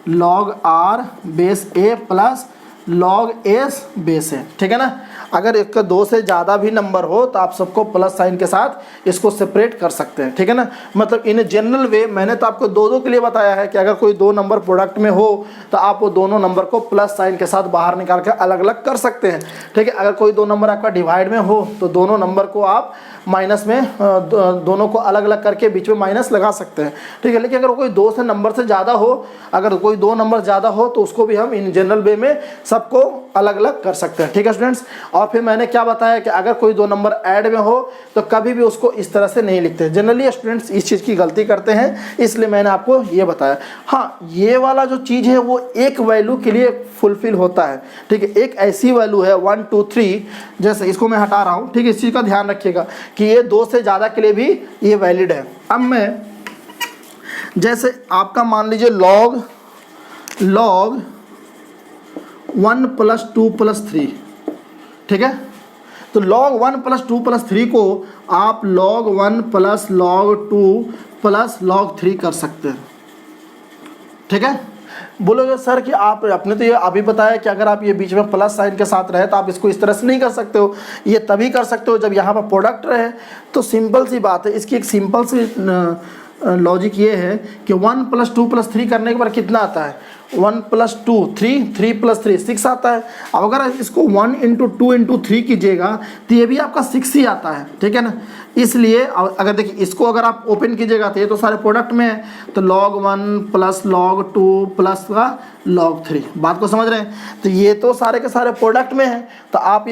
log R base A plus log S base है। ठीक है ना, अगर इसका 2 से ज़्यादा भी नंबर हो तो आप सबको प्लस साइन के साथ इसको सेपरेट कर सकते हैं। ठीक है ना, मतलब इन जनरल वे मैंने तो आपको दो के लिए बताया है कि अगर कोई दो नंबर प्रोडक्ट में हो तो आप वो दोनों नंबर को प्लस साइन के साथ बाहर निकाल के अलग अलग कर सकते हैं। ठीक है, अगर कोई दो नंबर आपका डिवाइड में हो तो दोनों नंबर को आप माइनस में दोनों को अलग अलग करके बीच में माइनस लगा सकते हैं। ठीक है, लेकिन अगर कोई 2 से नंबर से ज़्यादा हो, अगर कोई 2 नंबर ज़्यादा हो तो उसको भी हम इन जनरल वे में सबको अलग अलग कर सकते हैं। ठीक है स्टूडेंट्स, और फिर मैंने क्या बताया कि अगर कोई दो नंबर ऐड में हो तो कभी भी उसको इस तरह से नहीं लिखते। जनरली स्टूडेंट्स इस चीज़ की गलती करते हैं, इसलिए मैंने आपको ये बताया। हाँ, ये वाला जो चीज़ है वो एक वैल्यू के लिए फुलफिल होता है। ठीक है, एक ऐसी वैल्यू है 1 2 3, जैसे इसको मैं हटा रहा हूँ। ठीक है, इस चीज़ का ध्यान रखिएगा कि ये 2 से ज़्यादा के लिए भी ये वैलिड है। अब मैं जैसे आपका मान लीजिए log 1 + 2 + 3, ठीक है, तो log 1 + 2 + 3 को आप log 1 + log 2 + log 3 कर सकते हैं। ठीक है, बोलोगे सर कि आप अपने तो ये अभी बताया कि अगर आप ये बीच में प्लस साइन के साथ रहे तो आप इसको इस तरह से नहीं कर सकते हो। ये तभी कर सकते हो जब यहाँ पर प्रोडक्ट रहे। तो सिंपल सी बात है, इसकी एक सिंपल सी लॉजिक ये है कि 1 + 2 + 3 करने के बाद कितना आता है, 1 + 2 3, 3 + 3 6 आता है। अब अगर इसको 1 × 2 × 3 कीजिएगा तो ये भी आपका 6 ही आता है। ठीक है ना, इसलिए अगर देखिए इसको अगर आप ओपन कीजिएगा तो ये तो सारे प्रोडक्ट में है, तो log 1 + log 2 + log 3, बात को समझ रहे हैं। तो ये तो सारे के सारे प्रोडक्ट में है, तो आप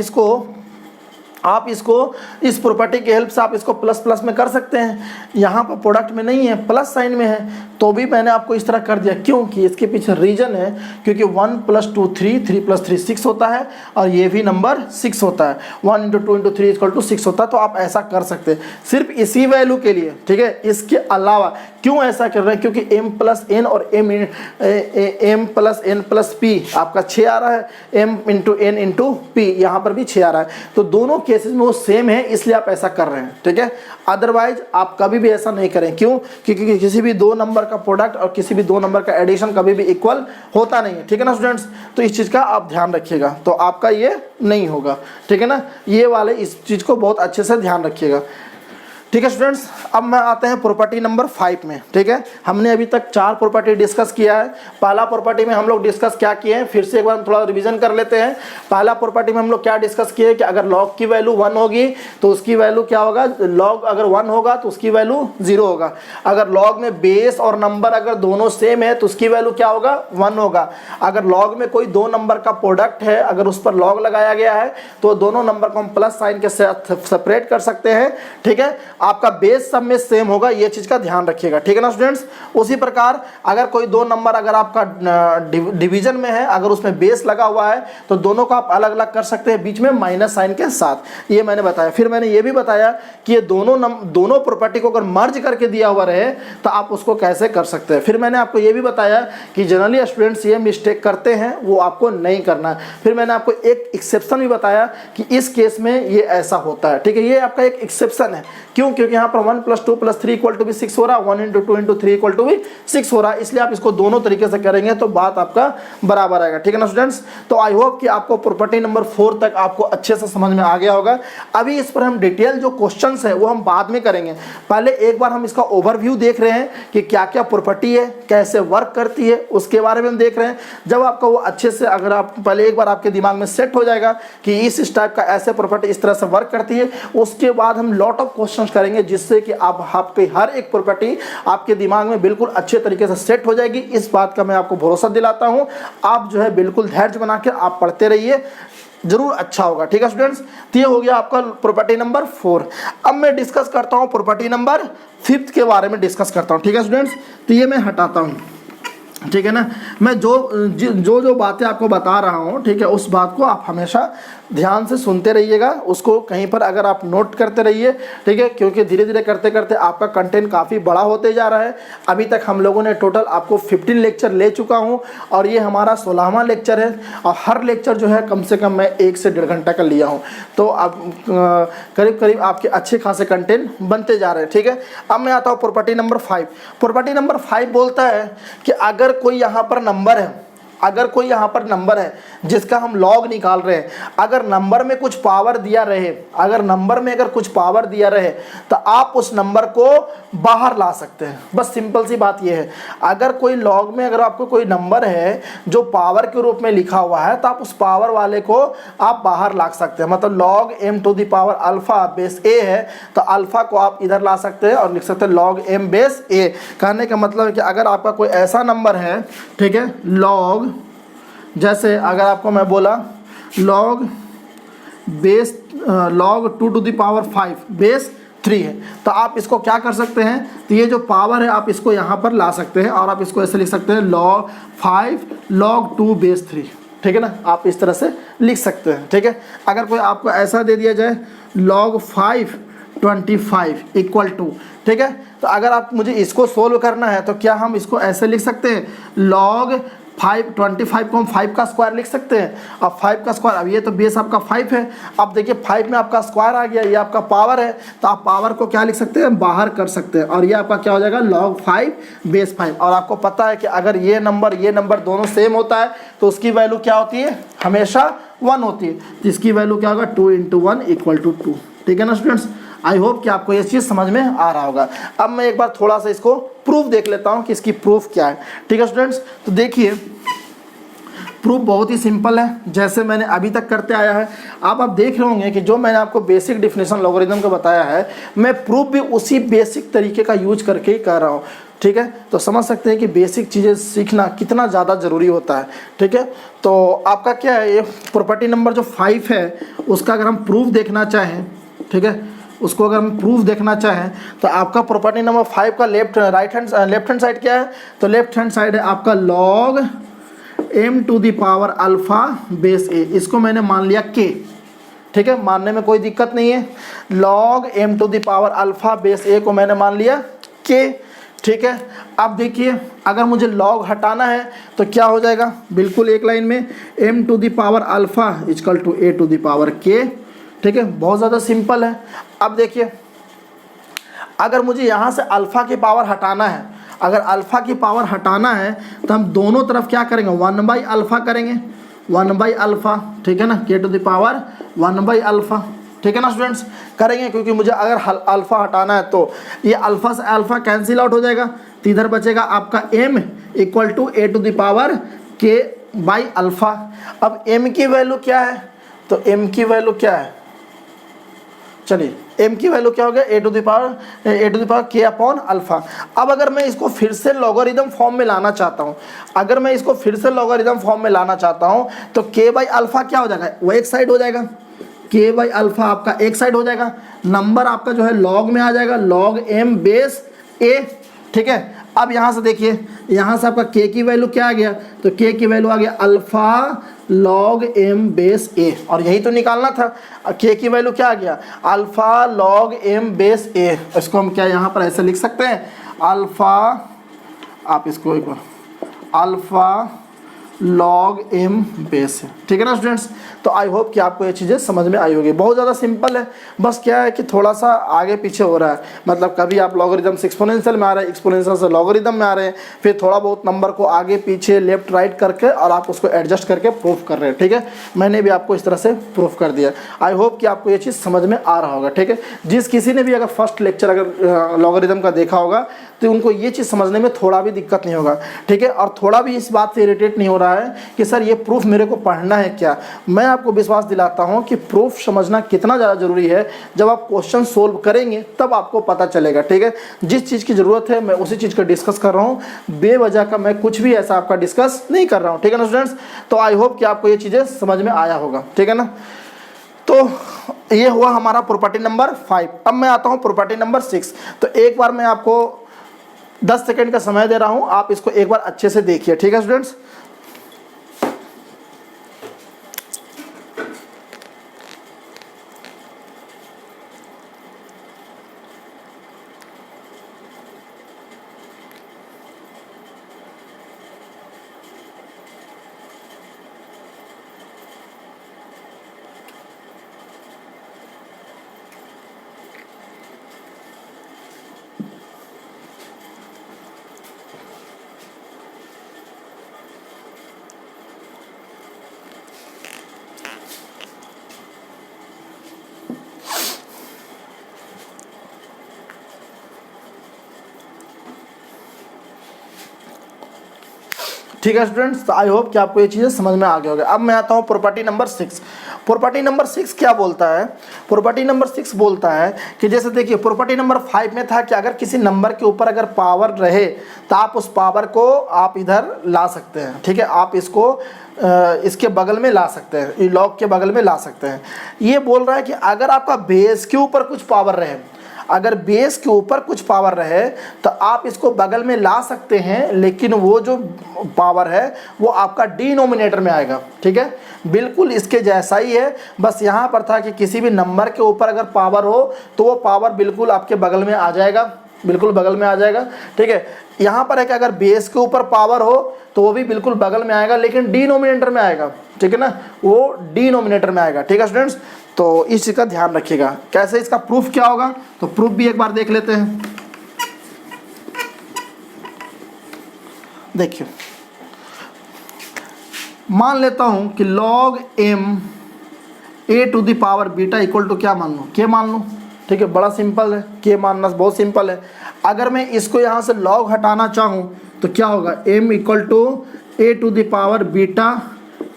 इसको इस प्रॉपर्टी की हेल्प से आप इसको प्लस प्लस में कर सकते हैं। यहाँ पर प्रोडक्ट में नहीं है, प्लस साइन में है, तो भी मैंने आपको इस तरह कर दिया। क्योंकि इसके पीछे रीजन है, क्योंकि 1 + 2 3, 3 + 3 6 होता है, और ये भी नंबर 6 होता है। 1 × 2 × 3 = 6 होता है। तो आप ऐसा कर सकते हैं सिर्फ इसी वैल्यू के लिए। ठीक है, इसके अलावा क्यों ऐसा कर रहे हैं, क्योंकि m + n और m + n + p आपका 6 आ रहा है, m × n × p यहाँ पर भी 6 आ रहा है। तो दोनों केसेस में वो सेम है, इसलिए आप ऐसा कर रहे हैं। ठीक है, अदरवाइज आप कभी भी ऐसा नहीं करें। क्यों, क्योंकि किसी भी दो नंबर का प्रोडक्ट और किसी भी दो नंबर का एडिशन कभी भी इक्वल होता नहीं है। ठीक है ना स्टूडेंट्स, तो इस चीज़ का आप ध्यान रखिएगा, तो आपका ये नहीं होगा। ठीक है ना, ये वाले इस चीज़ को बहुत अच्छे से ध्यान रखिएगा। ठीक है स्टूडेंट्स, अब मैं आते हैं प्रॉपर्टी नंबर 5 में। ठीक है, हमने अभी तक 4 प्रॉपर्टी डिस्कस किया है। पहला प्रॉपर्टी में हम लोग डिस्कस क्या किए हैं, फिर से एक बार हम थोड़ा रिवीजन कर लेते हैं। पहला प्रॉपर्टी में हम लोग क्या डिस्कस किए कि अगर log की वैल्यू 1 होगी तो उसकी वैल्यू क्या होगा, log अगर 1 होगा तो उसकी वैल्यू 0 होगा। अगर log में बेस और नंबर अगर दोनों सेम है तो उसकी वैल्यू क्या होगा, 1 होगा। अगर log में कोई दो नंबर का प्रोडक्ट है, अगर उस पर log लगाया गया है तो दोनों नंबर को हम प्लस साइन के साथ सेपरेट कर सकते हैं। ठीक है, आपका बेस सब में सेम होगा, ये चीज का ध्यान रखिएगा। ठीक है ना स्टूडेंट्स, उसी प्रकार अगर कोई दो नंबर अगर आपका डिवीजन में है, अगर उसमें बेस लगा हुआ है तो दोनों को आप अलग अलग कर सकते हैं बीच में माइनस साइन के साथ। ये मैंने बताया। फिर मैंने ये भी बताया कि ये दोनों प्रॉपर्टी को अगर मर्ज करके दिया हुआ रहे तो आप उसको कैसे कर सकते हैं। फिर मैंने आपको ये भी बताया कि जनरली स्टूडेंट्स ये मिस्टेक करते हैं, वो आपको नहीं करना है। फिर मैंने आपको एक एक्सेप्शन भी बताया कि इस केस में ये ऐसा होता है। ठीक है, ये आपका एक एक्सेप्शन है। क्यों, क्योंकि यहाँ पर 1 + 2 + 3 = 6 हो रहा है, 1 × 2 × 3 = 6 हो रहा है, इसलिए आप इसको दोनों तरीके से करेंगे तो बात आपका बराबर आएगा। ठीक है ना स्टूडेंट्स, तो आई होप कि आपको प्रॉपर्टी नंबर 4 तक आपको अच्छे से समझ में आ गया होगा। अभी इस पर हम डिटेल जो क्वेश्चंस है वो हम बाद में करेंगे। पहले एक बार हम इसका ओवरव्यू देख रहे हैं कि क्या क्या प्रॉपर्टी है, कैसे वर्क करती है, उसके बारे में हम देख रहे हैं। जब आपका वो अच्छे से अगर आप पहले एक बार आपके दिमाग में सेट हो जाएगा कि इस टाइप का ऐसे प्रॉपर्टी इस तरह से वर्क करती है, उसके बाद हम लॉट ऑफ क्वेश्चंस करेंगे जिससे कि आपके हर एक प्रॉपर्टी आपके दिमाग में बिल्कुल अच्छे तरीके से सेट हो जाएगी। इस बात का मैं आपको भरोसा दिलाता हूं। आप जो है बिल्कुल धैर्य बना के आप पढ़ते रहिए, जरूर अच्छा होगा। ठीक है स्टूडेंट्स, तो ये हो गया आपका प्रॉपर्टी नंबर 4। अब मैं डिस्कस करता हूं प्रॉपर्टी नंबर 5 के बारे में डिस्कस करता हूं। ठीक है स्टूडेंट्स, तो ये मैं हटाता हूं। ठीक है ना, मैं जो बातें आपको बता रहा हूँ, ठीक है, उस बात को आप हमेशा ध्यान से सुनते रहिएगा, उसको कहीं पर अगर आप नोट करते रहिए। ठीक है, क्योंकि धीरे धीरे करते करते आपका कंटेंट काफ़ी बड़ा होते जा रहा है। अभी तक हम लोगों ने टोटल आपको 15 लेक्चर ले चुका हूँ और ये हमारा 16वां लेक्चर है। और हर लेक्चर जो है कम से कम मैं 1 से 1.5 घंटा का लिया हूँ, तो अब करीब करीब आपके अच्छे खासे कंटेंट बनते जा रहे हैं। ठीक है, अब मैं आता हूँ प्रॉपर्टी नंबर 5। प्रॉपर्टी नंबर 5 बोलता है कि अगर कोई यहाँ पर नंबर है, अगर कोई यहाँ पर नंबर है जिसका हम लॉग निकाल रहे हैं, अगर नंबर में कुछ पावर दिया रहे, अगर नंबर में अगर कुछ पावर दिया रहे तो आप उस नंबर को बाहर ला सकते हैं। बस सिंपल सी बात यह है, अगर कोई लॉग में अगर आपको कोई नंबर है जो पावर के रूप में लिखा हुआ है तो आप उस पावर वाले को आप बाहर ला सकते हैं। मतलब log m⁴ alpha base a है तो अल्फा को आप इधर ला सकते हैं और लिख सकते हैं log m बेस a। कहने का मतलब है कि अगर आपका कोई ऐसा नंबर है, ठीक है, log जैसे अगर आपको मैं बोला log base log 2 to the power 5 base 3 है, तो आप इसको क्या कर सकते हैं, तो ये जो पावर है आप इसको यहाँ पर ला सकते हैं और आप इसको ऐसे लिख सकते हैं log 5 log 2 बेस 3, ठीक है ना, आप इस तरह से लिख सकते हैं, ठीक है। अगर कोई आपको ऐसा दे दिया जाए log 5 25 इक्वल टू, ठीक है, तो अगर आप मुझे इसको सोल्व करना है तो क्या हम इसको ऐसे लिख सकते हैं log 25 को हम 5 का स्क्वायर लिख सकते हैं। अब 5 का स्क्वायर, अब ये तो बेस आपका 5 है, अब देखिए 5 में आपका स्क्वायर आ गया, ये आपका पावर है, तो आप पावर को क्या लिख सकते हैं, बाहर कर सकते हैं, और ये आपका क्या हो जाएगा log 5 बेस 5। और आपको पता है कि अगर ये नंबर दोनों सेम होता है तो उसकी वैल्यू क्या होती है, हमेशा 1 होती है, तो इसकी वैल्यू क्या होगा 2 × 1 = 2, ठीक है ना स्टूडेंट्स। आई होप कि आपको ये चीज़ समझ में आ रहा होगा। अब मैं एक बार थोड़ा सा इसको प्रूफ देख लेता हूँ कि इसकी प्रूफ क्या है, ठीक है स्टूडेंट्स। तो देखिए प्रूफ बहुत ही सिंपल है, जैसे मैंने अभी तक करते आया है। आप देख रहे होंगे कि जो मैंने आपको बेसिक डिफिनेशन लॉगरिथम का बताया है, मैं प्रूफ भी उसी बेसिक तरीके का यूज करके ही कर रहा हूँ, ठीक है। तो समझ सकते हैं कि बेसिक चीज़ें सीखना कितना ज़्यादा ज़रूरी होता है, ठीक है। तो आपका क्या है, ये प्रॉपर्टी नंबर जो 5 है उसका अगर हम प्रूफ देखना चाहें, ठीक है, उसको अगर हम प्रूफ देखना चाहें तो आपका प्रॉपर्टी नंबर 5 का लेफ्ट हैंड साइड क्या है, तो लेफ्ट हैंड साइड है आपका log m⁴ alpha base a, इसको मैंने मान लिया k, ठीक है, मानने में कोई दिक्कत नहीं है। log m⁴ alpha base a को मैंने मान लिया k, ठीक है। अब देखिए अगर मुझे log हटाना है तो क्या हो जाएगा, बिल्कुल एक लाइन में m⁴ अल्फ़ा = a⁴k, ठीक है, बहुत ज़्यादा सिंपल है। अब देखिए अगर मुझे यहाँ से अल्फ़ा की पावर हटाना है, अगर अल्फ़ा की पावर हटाना है तो हम दोनों तरफ क्या करेंगे, 1/α करेंगे, 1/α, ठीक है ना, k⁴ ठीक है ना स्टूडेंट्स, करेंगे, क्योंकि मुझे अगर अल्फ़ा हटाना है तो ये अल्फ़ा से अल्फ़ा कैंसिल आउट हो जाएगा, तो इधर बचेगा आपका m = a⁴k/α। अब m की वैल्यू क्या है, तो m की वैल्यू क्या है, चलिए m की वैल्यू क्या हो गया, a⁴k/α। अब अगर मैं इसको फिर से लॉगरिथम फॉर्म में लाना चाहता हूँ, तो k/α क्या हो जाएगा, वो एक साइड हो जाएगा, k/α आपका एक साइड हो जाएगा, नंबर आपका जो है लॉग में आ जाएगा, log m बेस a, ठीक है। अब यहाँ से देखिए, यहाँ से आपका k की वैल्यू क्या आ गया, तो k की वैल्यू आ गया alpha log m base a, और यही तो निकालना था, k की वैल्यू क्या आ गया, alpha log m base a। इसको हम क्या यहाँ पर ऐसे लिख सकते हैं, अल्फ़ा, आप इसको एक बार अल्फ़ा log m बेस है, ठीक है ना स्टूडेंट्स। तो आई होप कि आपको ये चीज़ें समझ में आई होगी, बहुत ज़्यादा सिंपल है, बस क्या है कि थोड़ा सा आगे पीछे हो रहा है, मतलब कभी आप लॉगरिथम से एक्सपोनेंशियल में आ रहे हैं, एक्सपोनेंशियल से लॉगरिथम में आ रहे हैं, फिर थोड़ा बहुत नंबर को आगे पीछे लेफ्ट राइट करके और आप उसको एडजस्ट करके प्रूफ कर रहे हैं, ठीक है। मैंने भी आपको इस तरह से प्रूफ कर दिया। आई होप कि आपको ये चीज़ समझ में आ रहा होगा, ठीक है। जिस किसी ने भी अगर फर्स्ट लेक्चर अगर लॉगरिथम का देखा होगा तो उनको ये चीज़ समझने में थोड़ा भी दिक्कत नहीं होगा, ठीक है, और थोड़ा भी इस बात से इरिटेट नहीं हो रहा है कि सर ये प्रूफ मेरे को पढ़ना है क्या। मैं आपको विश्वास दिलाता हूँ कि प्रूफ समझना कितना ज़्यादा ज़रूरी है, जब आप क्वेश्चन सोल्व करेंगे तब आपको पता चलेगा, ठीक है। जिस चीज़ की ज़रूरत है मैं उसी चीज़ का डिस्कस कर रहा हूँ, बेवजह का मैं कुछ भी ऐसा आपका डिस्कस नहीं कर रहा हूँ, ठीक है ना स्टूडेंट्स। तो आई होप कि आपको ये चीज़ें समझ में आया होगा, ठीक है ना। तो ये हुआ हमारा प्रॉपर्टी नंबर 5। अब मैं आता हूँ प्रॉपर्टी नंबर 6। तो एक बार मैं आपको 10 सेकेंड का समय दे रहा हूँ, आप इसको एक बार अच्छे से देखिए, ठीक है स्टूडेंट्स। ठीक है स्टूडेंट्स, तो आई होप कि आपको ये चीज़ें समझ में आ गई होगी। अब मैं आता हूँ प्रॉपर्टी नंबर 6। प्रॉपर्टी नंबर 6 क्या बोलता है, प्रॉपर्टी नंबर 6 बोलता है कि जैसे देखिए प्रॉपर्टी नंबर 5 में था कि अगर किसी नंबर के ऊपर अगर पावर रहे तो आप उस पावर को आप इधर ला सकते हैं, ठीक है। आप इसको इसके बगल में ला सकते हैं, लॉग के बगल में ला सकते हैं। ये बोल रहा है कि अगर आपका बेस के ऊपर कुछ पावर रहे, अगर बेस के ऊपर कुछ पावर रहे तो आप इसको बगल में ला सकते हैं, लेकिन वो जो पावर है वो आपका डिनोमिनेटर में आएगा। ठीक है, बिल्कुल इसके जैसा ही है, बस यहाँ पर था कि किसी भी नंबर के ऊपर अगर पावर हो तो वो पावर बिल्कुल आपके बगल में आ जाएगा, बिल्कुल बगल में आ जाएगा। ठीक है, यहाँ पर है कि अगर बेस के ऊपर पावर हो तो वो भी बिल्कुल बगल में आएगा, लेकिन डिनोमिनेटर में आएगा। ठीक है ना, वो डिनोमिनेटर में आएगा। ठीक है स्टूडेंट्स, तो इस चीज़ का ध्यान रखिएगा। कैसे इसका प्रूफ क्या होगा, तो प्रूफ भी एक बार देख लेते हैं। देखिए, मान लेता हूं कि log m a to the power beta equal to क्या मान लूँ, k मान लूँ। ठीक है, बड़ा सिंपल है, k मानना बहुत सिंपल है। अगर मैं इसको यहाँ से log हटाना चाहूँ तो क्या होगा, m equal to a to the power beta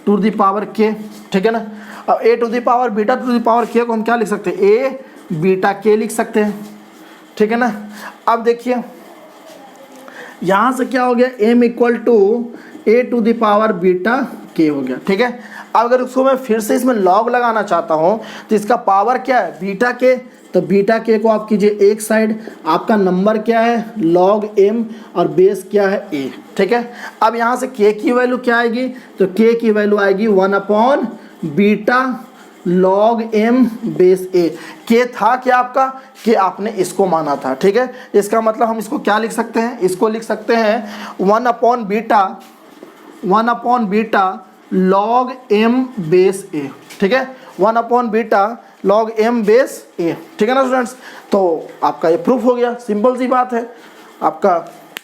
to the power k। ठीक है ना, अब a to the power beta to the power k को हम क्या लिख सकते हैं, a बीटा k लिख सकते हैं। ठीक है ना, अब देखिए यहाँ से क्या हो गया, m equal to a to the power beta k हो गया। ठीक है, अब अगर उसको मैं फिर से इसमें log लगाना चाहता हूँ तो इसका पावर क्या है, बीटा k, तो बीटा k को आप कीजिए एक साइड, आपका नंबर क्या है log m और बेस क्या है a। ठीक है, अब यहाँ से k की वैल्यू क्या आएगी, तो k की वैल्यू आएगी 1 beta log m base a। k था क्या आपका, कि आपने इसको माना था। ठीक है, इसका मतलब हम इसको क्या लिख सकते हैं, इसको लिख सकते हैं 1 beta log m base a। ठीक है, 1 beta log m base a। ठीक है ना स्टूडेंट्स, तो आपका ये प्रूफ हो गया, सिंपल सी बात है आपका।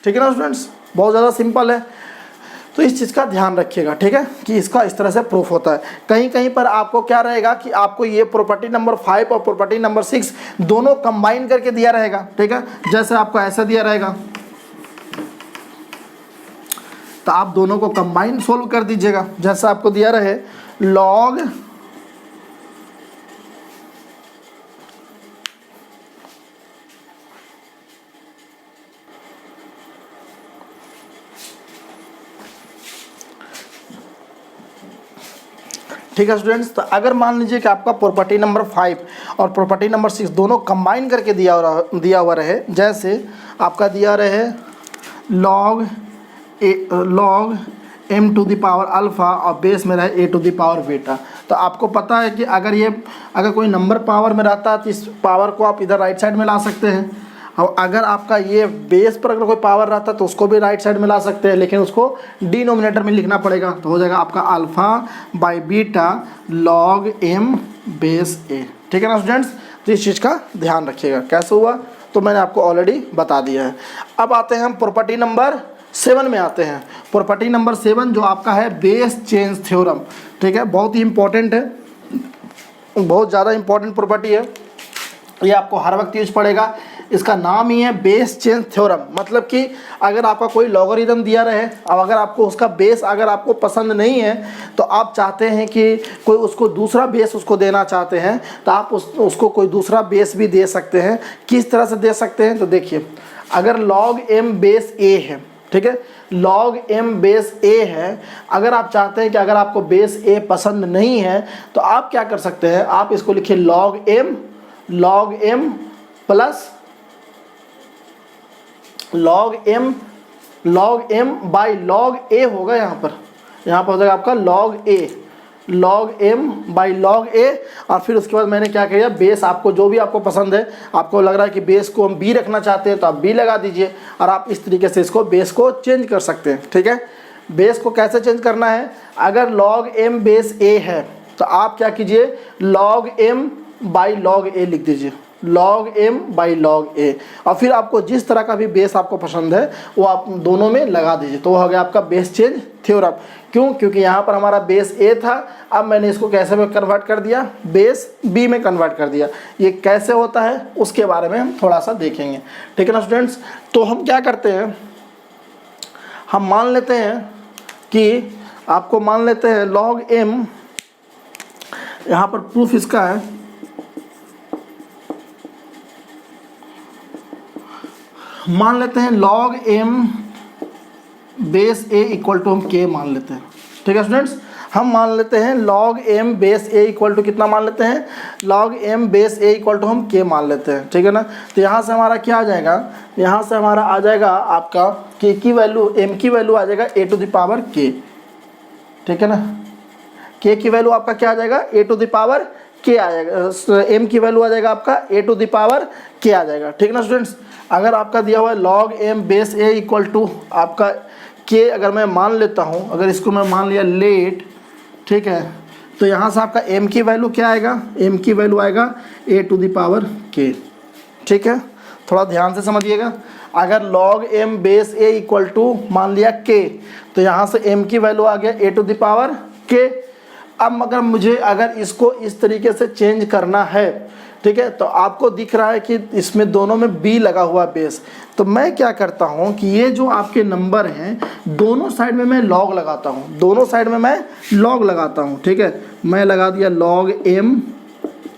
ठीक है ना स्टूडेंट्स, बहुत ज़्यादा सिंपल है, तो इस चीज़ का ध्यान रखिएगा। ठीक है, कि इसका इस तरह से प्रूफ होता है। कहीं कहीं पर आपको क्या रहेगा कि आपको ये प्रॉपर्टी नंबर 5 और प्रॉपर्टी नंबर 6 दोनों कंबाइन करके दिया रहेगा। ठीक है, जैसे आपको ऐसा दिया रहेगा तो आप दोनों को कंबाइन सोल्व कर दीजिएगा। जैसा आपको दिया रहे log ठीक है स्टूडेंट्स, तो अगर मान लीजिए कि आपका प्रॉपर्टी नंबर 5 और प्रॉपर्टी नंबर 6 दोनों कंबाइन करके दिया हुआ रहे, जैसे आपका दिया रहे log m to the power alpha और बेस में रहे a to the power beta. तो आपको पता है कि अगर कोई नंबर पावर में रहता है तो इस पावर को आप इधर राइट साइड में ला सकते हैं, और अगर आपका ये बेस पर अगर कोई पावर रहता है तो उसको भी राइट साइड में ला सकते हैं, लेकिन उसको डिनोमिनेटर में लिखना पड़ेगा। तो हो जाएगा आपका alpha by beta log m base a। ठीक है ना स्टूडेंट्स, तो इस चीज़ का ध्यान रखिएगा। कैसे हुआ तो मैंने आपको ऑलरेडी बता दिया है। अब आते हैं हम प्रॉपर्टी नंबर 7 में आते हैं। प्रॉपर्टी नंबर 7 जो आपका है बेस चेंज थ्योरम। ठीक है, बहुत ही इंपॉर्टेंट है, बहुत ज़्यादा इंपॉर्टेंट प्रॉपर्टी है, ये आपको हर वक्त यूज पड़ेगा। इसका नाम ही है बेस चेंज थ्योरम। मतलब कि अगर आपका कोई लॉगरिदम दिया रहे और अगर आपको उसका बेस अगर आपको पसंद नहीं है तो आप चाहते हैं कि कोई उसको दूसरा बेस उसको देना चाहते हैं, तो आप उसको कोई दूसरा बेस भी दे सकते हैं। किस तरह से दे सकते हैं, तो देखिए अगर log m बेस a है, ठीक है, log m बेस a है, अगर आप चाहते हैं कि अगर आपको बेस a पसंद नहीं है तो आप क्या कर सकते हैं, आप इसको लिखिए log m plus log m by log a होगा। यहाँ पर हो जाएगा आपका log m by log a। और फिर उसके बाद मैंने क्या किया, बेस आपको जो भी आपको पसंद है, आपको लग रहा है कि बेस को हम b रखना चाहते हैं तो आप b लगा दीजिए, और आप इस तरीके से इसको बेस को चेंज कर सकते हैं। ठीक है, बेस को कैसे चेंज करना है, अगर log m बेस a है तो आप क्या कीजिए, log m by log a लिख दीजिए, log m by log a, और फिर आपको जिस तरह का भी बेस आपको पसंद है वो आप दोनों में लगा दीजिए। तो वो हो गया आपका बेस चेंज थ्योरम। क्यों, क्योंकि यहाँ पर हमारा बेस a था, अब मैंने इसको कैसे में कन्वर्ट कर दिया, बेस b में कन्वर्ट कर दिया। ये कैसे होता है उसके बारे में हम थोड़ा सा देखेंगे। ठीक है ना स्टूडेंट्स, तो हम क्या करते हैं, हम मान लेते हैं कि आपको मान लेते हैं log m, यहाँ पर प्रूफ इसका है, मान लेते हैं log m base a equal to हम k मान लेते हैं। ठीक है स्टूडेंट्स, हम मान लेते हैं log m base a equal to कितना मान लेते हैं, log m base a equal to हम k मान लेते हैं, ठीक है ना। तो यहाँ से हमारा क्या आ जाएगा, यहाँ से हमारा आ जाएगा आपका k की वैल्यू, m की वैल्यू आ जाएगा a to the power k, ठीक है ना। k की वैल्यू आपका क्या आ जाएगा, a to the power k आ जाएगा, m की वैल्यू आ जाएगा आपका a to the power k आ जाएगा, ठीक है ना स्टूडेंट्स। अगर आपका दिया हुआ है log m base a equal to आपका k, अगर मैं मान लेता हूँ, अगर इसको मैं मान लिया लेट, ठीक है, तो यहाँ से आपका m की वैल्यू क्या आएगा, m की वैल्यू आएगा a to the power k, ठीक है। थोड़ा ध्यान से समझिएगा, अगर log m base a equal to मान लिया k, तो यहाँ से m की वैल्यू आ गया a to the power k। अब अगर मुझे अगर इसको इस तरीके से चेंज करना है, ठीक है, तो आपको दिख रहा है कि इसमें दोनों में b लगा हुआ बेस, तो मैं क्या करता हूँ कि ये जो आपके नंबर हैं दोनों साइड में मैं log लगाता हूँ, दोनों साइड में मैं log लगाता हूँ, ठीक है। मैं लगा दिया log m,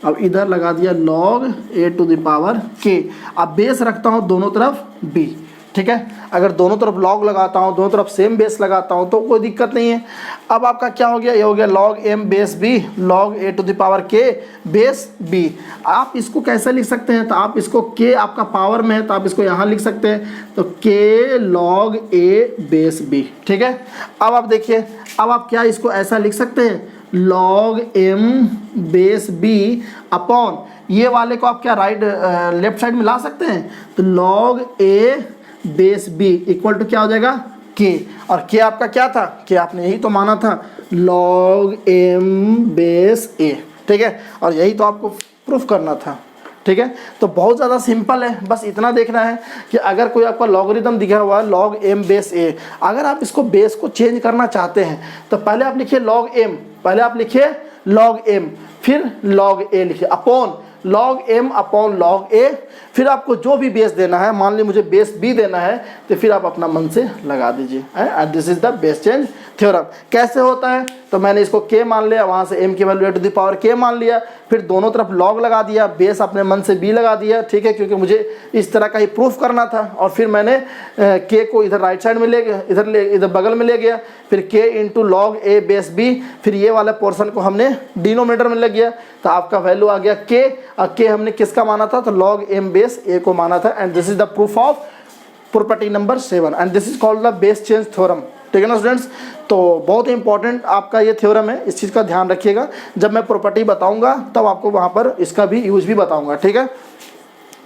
अब इधर लगा दिया log a to the power k, अब बेस रखता हूँ दोनों तरफ b, ठीक है। अगर दोनों तरफ log लगाता हूँ, दोनों तरफ सेम बेस लगाता हूँ तो कोई दिक्कत नहीं है। अब आपका क्या हो गया, ये हो गया log m base b log a to the power k base b। आप इसको कैसे लिख सकते हैं, तो आप इसको k आपका पावर में है तो आप इसको यहाँ लिख सकते हैं, तो k log a base b, ठीक है। अब आप देखिए, अब आप क्या इसको ऐसा लिख सकते हैं, log m base b upon ये वाले को आप क्या राइट लेफ्ट साइड में ला सकते हैं, तो log a base b equal to क्या हो जाएगा k, और k आपका क्या था, k आपने यही तो माना था log m बेस a, ठीक है, और यही तो आपको प्रूफ करना था, ठीक है। तो बहुत ज़्यादा सिंपल है, बस इतना देखना है कि अगर कोई आपका लॉगरिदम दिखा हुआ है log m बेस a, अगर आप इसको बेस को चेंज करना चाहते हैं तो पहले आप लिखिए log m, पहले आप लिखिए log m, फिर log a लिखिए upon log m upon log a, फिर आपको जो भी बेस देना है, मान लीजिए मुझे बेस b देना है, तो फिर आप अपना मन से लगा दीजिए। And this is the base change theorem. कैसे होता है, तो मैंने इसको k मान लिया, वहाँ से m की value a to the power k मान लिया, फिर दोनों तरफ log लगा दिया, बेस अपने मन से b लगा दिया, ठीक है, क्योंकि मुझे इस तरह का ही प्रूफ करना था। और फिर मैंने k को इधर राइट साइड में ले गया, इधर बगल में ले गया, फिर k into log a base b, फिर ये वाला पोर्सन को हमने डिनोमिनेटर में ले गया, तो आपका वैल्यू आ गया k, और k हमने किसका माना था, तो log m बेस a को माना था। And this is the proof of property number 7 and this is called the base change theorem, ठीक है ना स्टूडेंट्स। तो बहुत ही इंपॉर्टेंट आपका ये थ्योरम है, इस चीज़ का ध्यान रखिएगा, जब मैं प्रॉपर्टी बताऊंगा तब आपको वहाँ पर इसका भी यूज भी बताऊंगा, ठीक है,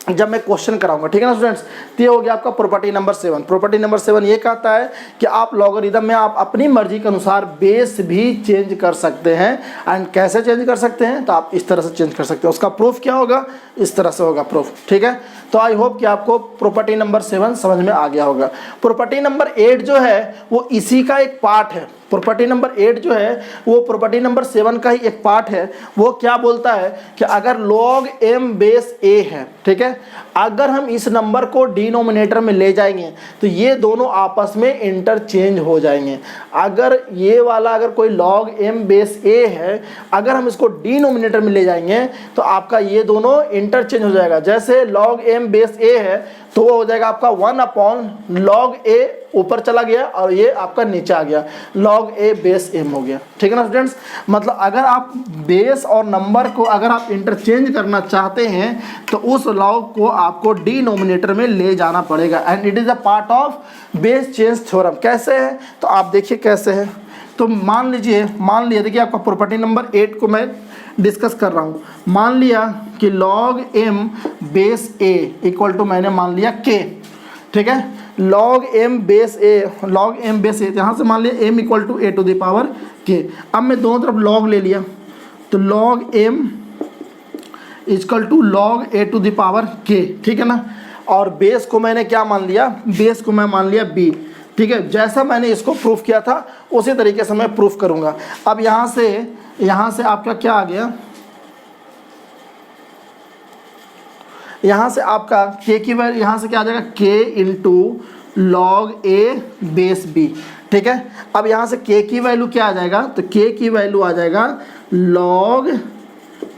जब मैं क्वेश्चन कराऊंगा, ठीक है ना स्टूडेंट्स। तो ये हो गया आपका प्रॉपर्टी नंबर 7। प्रॉपर्टी नंबर 7 ये कहता है कि आप लॉगरिदम में आप अपनी मर्जी के अनुसार बेस भी चेंज कर सकते हैं। एंड कैसे चेंज कर सकते हैं, तो आप इस तरह से चेंज कर सकते हैं। उसका प्रूफ क्या होगा, इस तरह से होगा प्रूफ, ठीक है। तो आई होप कि आपको प्रॉपर्टी नंबर 7 समझ में आ गया होगा। प्रॉपर्टी नंबर 8 जो है वो इसी का एक पार्ट है। प्रॉपर्टी नंबर 8 जो है वो प्रॉपर्टी नंबर 7 का ही एक पार्ट है। वो क्या बोलता है कि अगर log m बेस a है, ठीक है, अगर हम इस नंबर को डिनोमिनेटर में ले जाएंगे तो ये दोनों आपस में इंटरचेंज हो जाएंगे। अगर ये वाला अगर कोई log m बेस a है, अगर हम इसको डिनोमिनेटर में ले जाएंगे तो आपका ये दोनों इंटरचेंज हो जाएगा। जैसे log m बेस a है तो वो हो जाएगा आपका 1 अपॉन log a, ऊपर चला गया और ये आपका नीचे आ गया, log a बेस m हो गया, ठीक है ना स्टूडेंट्स। मतलब अगर आप बेस और नंबर को अगर आप इंटरचेंज करना चाहते हैं तो उस log को आपको डिनोमिनेटर में ले जाना पड़ेगा। And it is a part of base change theorem. कैसे है, तो आप देखिए कैसे है। तो मान लिया देखिए आपका प्रॉपर्टी नंबर 8 को मैं डिस्कस कर रहा हूँ। मान लिया कि log m base a equal to मैंने मान लिया k, ठीक है, log m बेस a, यहाँ से मान लिया m equal to a to the power k। अब मैं दोनों तरफ log ले लिया, तो log m equal to log a to the power k, ठीक है ना। और बेस को मैंने क्या मान लिया, बेस को मैं मान लिया b, ठीक है। जैसा मैंने इसको प्रूफ किया था उसी तरीके से मैं प्रूफ करूँगा। अब यहाँ से आपका क्या आ गया, यहाँ से आपका k की वैल्यू, यहाँ से क्या आ जाएगा k into log a base b, ठीक है। अब यहाँ से k की वैल्यू क्या आ जाएगा, तो k की वैल्यू आ जाएगा log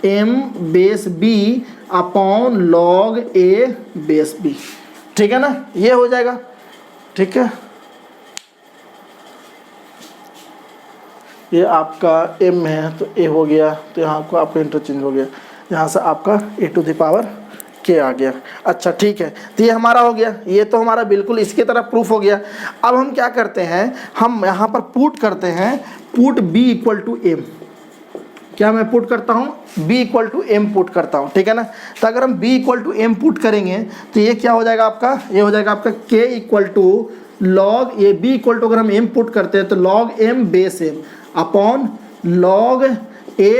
m base b upon log a base b, ठीक है ना, ये हो जाएगा, ठीक है। ये आपका m है तो a हो गया, तो यहाँ आपका इंटरचेंज हो गया, यहाँ से आपका a to the power k आ गया। अच्छा ठीक है, तो ये हमारा हो गया, ये तो हमारा बिल्कुल इसकी तरह प्रूफ हो गया। अब हम क्या करते हैं, हम यहाँ पर पुट करते हैं, put b equal to m। क्या मैं पुट करता हूँ, b equal to m put करता हूँ, ठीक है ना। तो अगर हम b equal to m put करेंगे तो ये क्या हो जाएगा आपका, ये हो जाएगा आपका k इक्वल टू लॉग, ये b इक्वल टू अगर हम m पुट करते हैं तो log m base m upon log a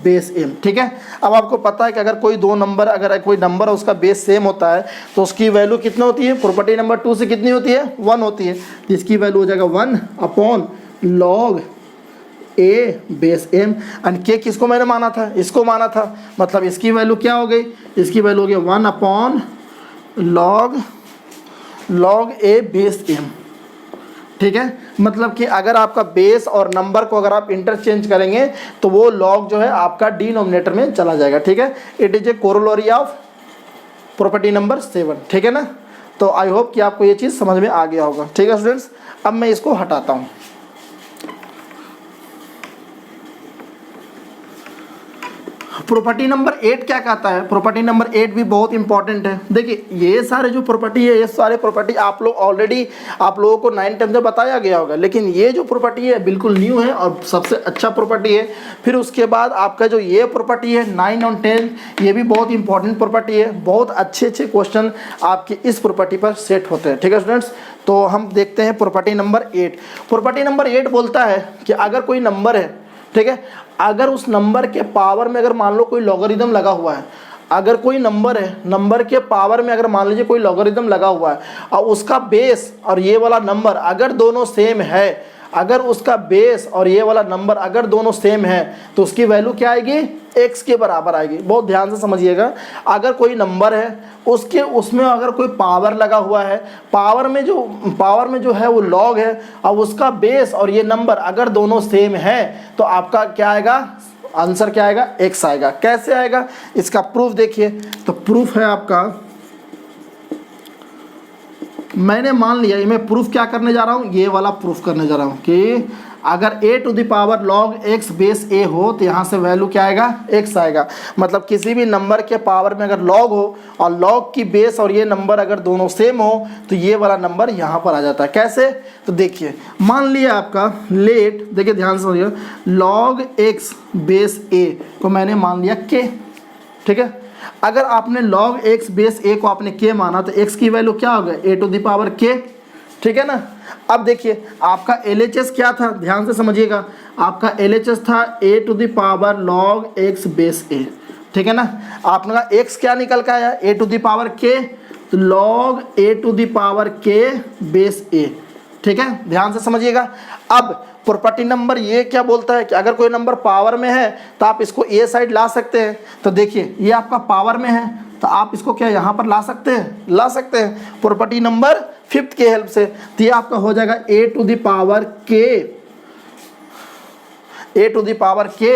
base m, ठीक है। अब आपको पता है कि अगर कोई दो नंबर, अगर कोई नंबर उसका बेस सेम होता है तो उसकी वैल्यू कितना होती है, प्रॉपर्टी नंबर 2 से कितनी होती है, 1 होती है। तो इसकी वैल्यू हो जाएगा 1 upon log a base m, and k किसको मैंने माना था, इसको माना था, मतलब इसकी वैल्यू क्या हो गई, इसकी वैल्यू हो गई 1 upon log a base m, ठीक है। मतलब कि अगर आपका बेस और नंबर को अगर आप इंटरचेंज करेंगे तो वो लॉग जो है आपका डिनोमिनेटर में चला जाएगा, ठीक है। It is a corollary of property number 7, ठीक है ना। तो आई होप कि आपको ये चीज़ समझ में आ गया होगा, ठीक है स्टूडेंट्स। अब मैं इसको हटाता हूँ। प्रॉपर्टी नंबर 8 क्या कहता है, प्रॉपर्टी नंबर 8 भी बहुत इंपॉर्टेंट है। देखिए ये सारे जो प्रॉपर्टी है, ये सारे प्रॉपर्टी आप लोग ऑलरेडी, आप लोगों को 9-10 में बताया गया होगा, लेकिन ये जो प्रॉपर्टी है बिल्कुल न्यू है और सबसे अच्छा प्रॉपर्टी है। फिर उसके बाद आपका जो ये प्रॉपर्टी है 9 और 10, ये भी बहुत इंपॉर्टेंट प्रॉपर्टी है। बहुत अच्छे अच्छे क्वेश्चन आपके इस प्रॉपर्टी पर सेट होते हैं, ठीक है स्टूडेंट्स। तो हम देखते हैं प्रॉपर्टी नंबर 8। प्रॉपर्टी नंबर 8 बोलता है कि अगर कोई नंबर है, ठीक है, अगर उस नंबर के पावर में अगर मान लो कोई लॉगरिदम लगा हुआ है, अगर कोई नंबर है, नंबर के पावर में अगर मान लीजिए कोई लॉगरिदम लगा हुआ है और उसका बेस और ये वाला नंबर अगर दोनों सेम है, अगर उसका बेस और ये वाला नंबर अगर दोनों सेम है तो उसकी वैल्यू क्या आएगी, x के बराबर आएगी। बहुत ध्यान से समझिएगा, अगर कोई नंबर है उसके उसमें अगर कोई पावर लगा हुआ है, पावर में जो है वो लॉग है, और उसका बेस और ये नंबर अगर दोनों सेम है तो आपका क्या आएगा, आंसर क्या आएगा, x आएगा। कैसे आएगा, इसका प्रूफ देखिए। तो प्रूफ है आपका, मैंने मान लिया, ये मैं प्रूफ क्या करने जा रहा हूँ, ये वाला प्रूफ करने जा रहा हूँ कि अगर a to the power log x base a हो तो यहाँ से वैल्यू क्या आएगा, x आएगा। मतलब किसी भी नंबर के पावर में अगर लॉग हो और लॉग की बेस और ये नंबर अगर दोनों सेम हो तो ये वाला नंबर यहाँ पर आ जाता है। कैसे, तो देखिए मान लिया आपका लेट, देखिए ध्यान से समझिए, लॉग x बेस a को मैंने मान लिया k, ठीक है। अगर आपने log x बेस a को आपने k माना तो x की वैल्यू क्या हो गया, a to the power k, ठीक है ना। अब देखिए आपका LHS क्या था, ध्यान से समझिएगा, आपका LHS था a to the power log x base a, ठीक है ना। आपका x क्या निकल के आया, a to the power k, तो log a to the power k base a, ठीक है, ध्यान से समझिएगा। अब प्रॉपर्टी नंबर ये क्या बोलता है कि अगर कोई नंबर पावर में है तो आप इसको ए साइड ला सकते हैं। तो देखिए ये आपका पावर में है तो आप इसको क्या यहाँ पर ला सकते हैं, प्रॉपर्टी नंबर 5 के हेल्प से। तो ये आपका हो जाएगा a to the power k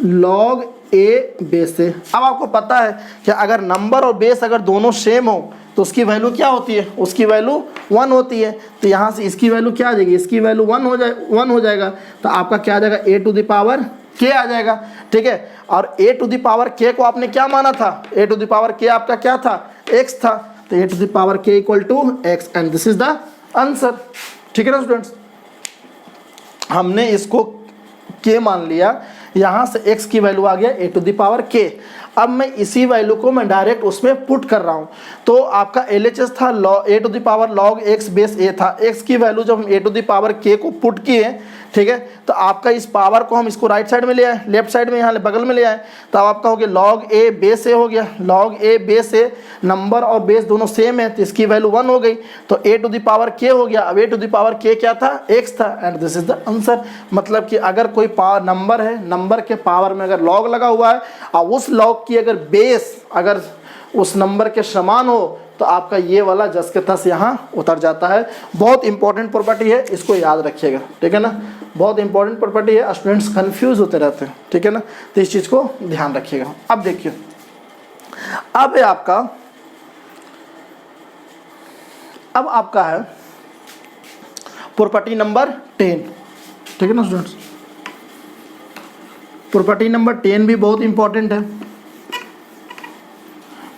log a base से। अब आपको पता है कि अगर नंबर और बेस अगर दोनों सेम हो तो उसकी वैल्यू क्या होती है, उसकी वैल्यू 1 होती है। तो यहाँ से इसकी वैल्यू क्या आ जाएगी, इसकी वैल्यू 1 हो जाएगा। तो आपका क्या आ जाएगा, a to the power k आ जाएगा, ठीक है। और a to the power k को आपने क्या माना था, a to the power k आपका क्या था, x था। तो a to the power k equal to x and this is the answer, ठीक है ना स्टूडेंट्स। हमने इसको k मान लिया, यहाँ से x की वैल्यू आ गया a to the power k। अब मैं इसी वैल्यू को मैं डायरेक्ट उसमें पुट कर रहा हूँ। तो आपका LHS था a to the power log x base a था, x की वैल्यू जब हम a to the power k को पुट किए, ठीक है, तो आपका इस पावर को हम इसको राइट साइड में ले आए, लेफ्ट साइड में यहाँ बगल में ले आए, तो आपका हो गया log a बेस a हो गया, log a base a, number और बेस दोनों सेम है तो इसकी वैल्यू 1 हो गई, तो a to the power k हो गया। अब a to the power k क्या था, x था, and this is the answer. मतलब कि अगर कोई नंबर है, नंबर के पावर में अगर log लगा हुआ है और उस log की अगर बेस अगर उस नंबर के समान हो तो आपका ये वाला जस के तस यहाँ उतर जाता है। बहुत इंपॉर्टेंट प्रॉपर्टी है, इसको याद रखिएगा, ठीक है ना। बहुत इंपॉर्टेंट प्रॉपर्टी है, स्टूडेंट्स कंफ्यूज होते रहते हैं, ठीक है ना, तो इस चीज़ को ध्यान रखिएगा। अब देखिए, अब है आपका, अब आपका है प्रॉपर्टी नंबर 10, ठीक है ना स्टूडेंट्स। प्रॉपर्टी नंबर 10 भी बहुत इंपॉर्टेंट है।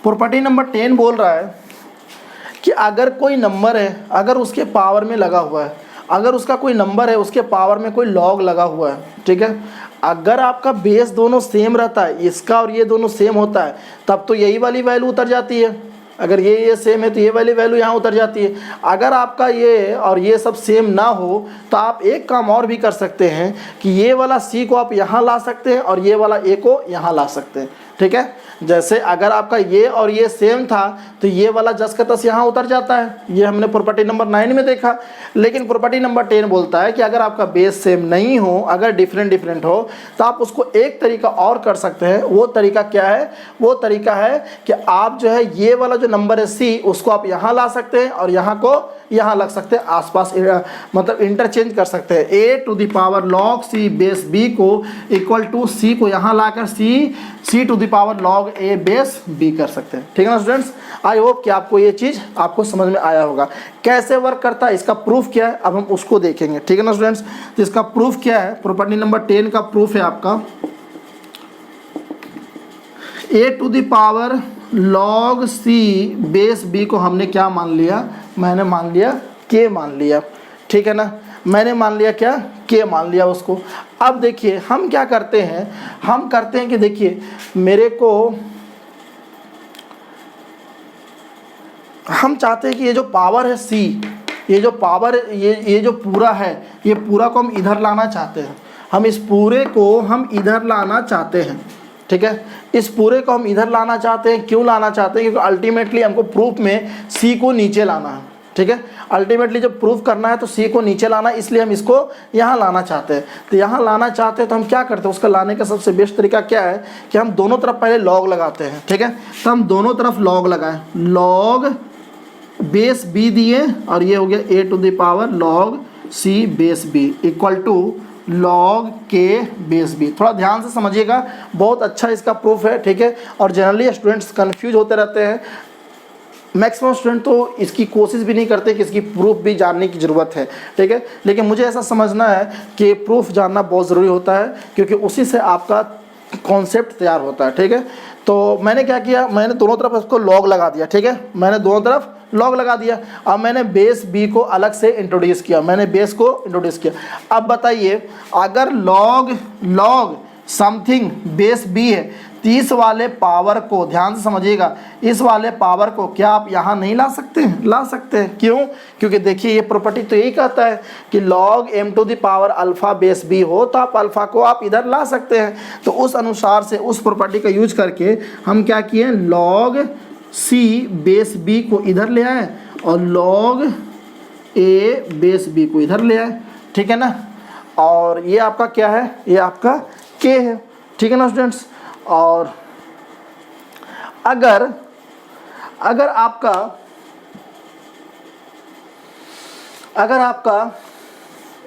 प्रॉपर्टी नंबर 10 बोल रहा है कि अगर कोई नंबर है, अगर उसके पावर में लगा हुआ है, अगर उसका कोई नंबर है उसके पावर में कोई लॉग लगा हुआ है, ठीक है, अगर आपका बेस दोनों सेम रहता है, इसका और ये दोनों सेम होता है, तब तो यही वाली वैल्यू उतर जाती है। अगर ये सेम है तो ये वाली वैल्यू यहाँ उतर जाती है। अगर आपका ये और ये सब सेम ना हो तो आप एक काम और भी कर सकते हैं कि ये वाला सी को आप यहाँ ला सकते हैं और ये वाला ए को यहाँ ला सकते हैं, ठीक है। जैसे अगर आपका ये और ये सेम था तो ये वाला जस का तस यहाँ उतर जाता है, ये हमने प्रॉपर्टी नंबर 9 में देखा। लेकिन प्रॉपर्टी नंबर 10 बोलता है कि अगर आपका बेस सेम नहीं हो, अगर डिफरेंट हो, तो आप उसको एक तरीका और कर सकते हैं। वो तरीका क्या है? वो तरीका है कि आप जो है ये वाला जो नंबर है सी, उसको आप यहाँ ला सकते हैं और यहाँ को यहाँ लग सकते हैं, आसपास मतलब इंटरचेंज कर सकते हैं। A to the power log C base B को इक्वल टू सी को यहाँ लाकर C to the power log A base B कर सकते हैं, ठीक है ना स्टूडेंट्स। आई होप कि आपको ये चीज़ आपको समझ में आया होगा। कैसे वर्क करता है, इसका प्रूफ क्या है, अब हम उसको देखेंगे, ठीक है ना स्टूडेंट्स। तो इसका प्रूफ क्या है? प्रॉपर्टी नंबर 10 का प्रूफ है आपका A to the power log C base B को हमने क्या मान लिया? मैंने मान लिया के मान लिया, ठीक है ना। मैंने मान लिया क्या? के मान लिया उसको। अब देखिए हम क्या करते हैं, हम करते हैं कि देखिए मेरे को, हम चाहते हैं कि ये जो पावर है सी, ये जो पावर ये जो पूरा है, ये पूरा को हम इधर लाना चाहते हैं। हम इस पूरे को हम इधर लाना चाहते हैं, ठीक है। इस पूरे को हम इधर लाना चाहते हैं। क्यों लाना चाहते हैं? क्योंकि अल्टीमेटली हमको प्रूफ में सी को नीचे लाना है, ठीक है। अल्टीमेटली जब प्रूफ करना है तो सी को नीचे लाना है, इसलिए हम इसको यहाँ लाना चाहते हैं। तो यहाँ लाना चाहते हैं तो हम क्या करते हैं? उसका लाने का सबसे बेस्ट तरीका क्या है कि हम दोनों तरफ पहले लॉग लगाते हैं, ठीक है। तो हम दोनों तरफ लॉग लगाएं, लॉग बेस बी दिए और ये हो गया A to the power log C base B equal to log K base B. थोड़ा ध्यान से समझिएगा, बहुत अच्छा इसका प्रूफ है, ठीक है। और जनरली स्टूडेंट्स कंफ्यूज होते रहते हैं, मैक्सिमम स्टूडेंट तो इसकी कोशिश भी नहीं करते कि इसकी प्रूफ भी जानने की ज़रूरत है, ठीक है। लेकिन मुझे ऐसा समझना है कि प्रूफ जानना बहुत ज़रूरी होता है, क्योंकि उसी से आपका कॉन्सेप्ट तैयार होता है, ठीक है। तो मैंने क्या किया, मैंने दोनों तरफ इसको लॉग लगा दिया, ठीक है। मैंने दोनों तरफ लॉग लगा दिया। अब मैंने बेस बी को अलग से इंट्रोड्यूस किया, मैंने बेस को इंट्रोड्यूस किया। अब बताइए अगर लॉग समथिंग बेस बी है तो इस वाले पावर को, ध्यान से समझिएगा, इस वाले पावर को क्या आप यहाँ नहीं ला सकते हैं? ला सकते हैं। क्यों? क्योंकि देखिए ये प्रॉपर्टी तो यही कहता है कि log M to the power alpha base B हो तो आप अल्फ़ा को आप इधर ला सकते हैं। तो उस अनुसार से उस प्रॉपर्टी का यूज करके हम क्या किए, लॉग सी बेस बी को इधर ले आए और लॉग ए बेस बी को इधर ले आए, ठीक है ना। और ये आपका क्या है? ये आपका के है, ठीक है ना स्टूडेंट्स। और अगर आपका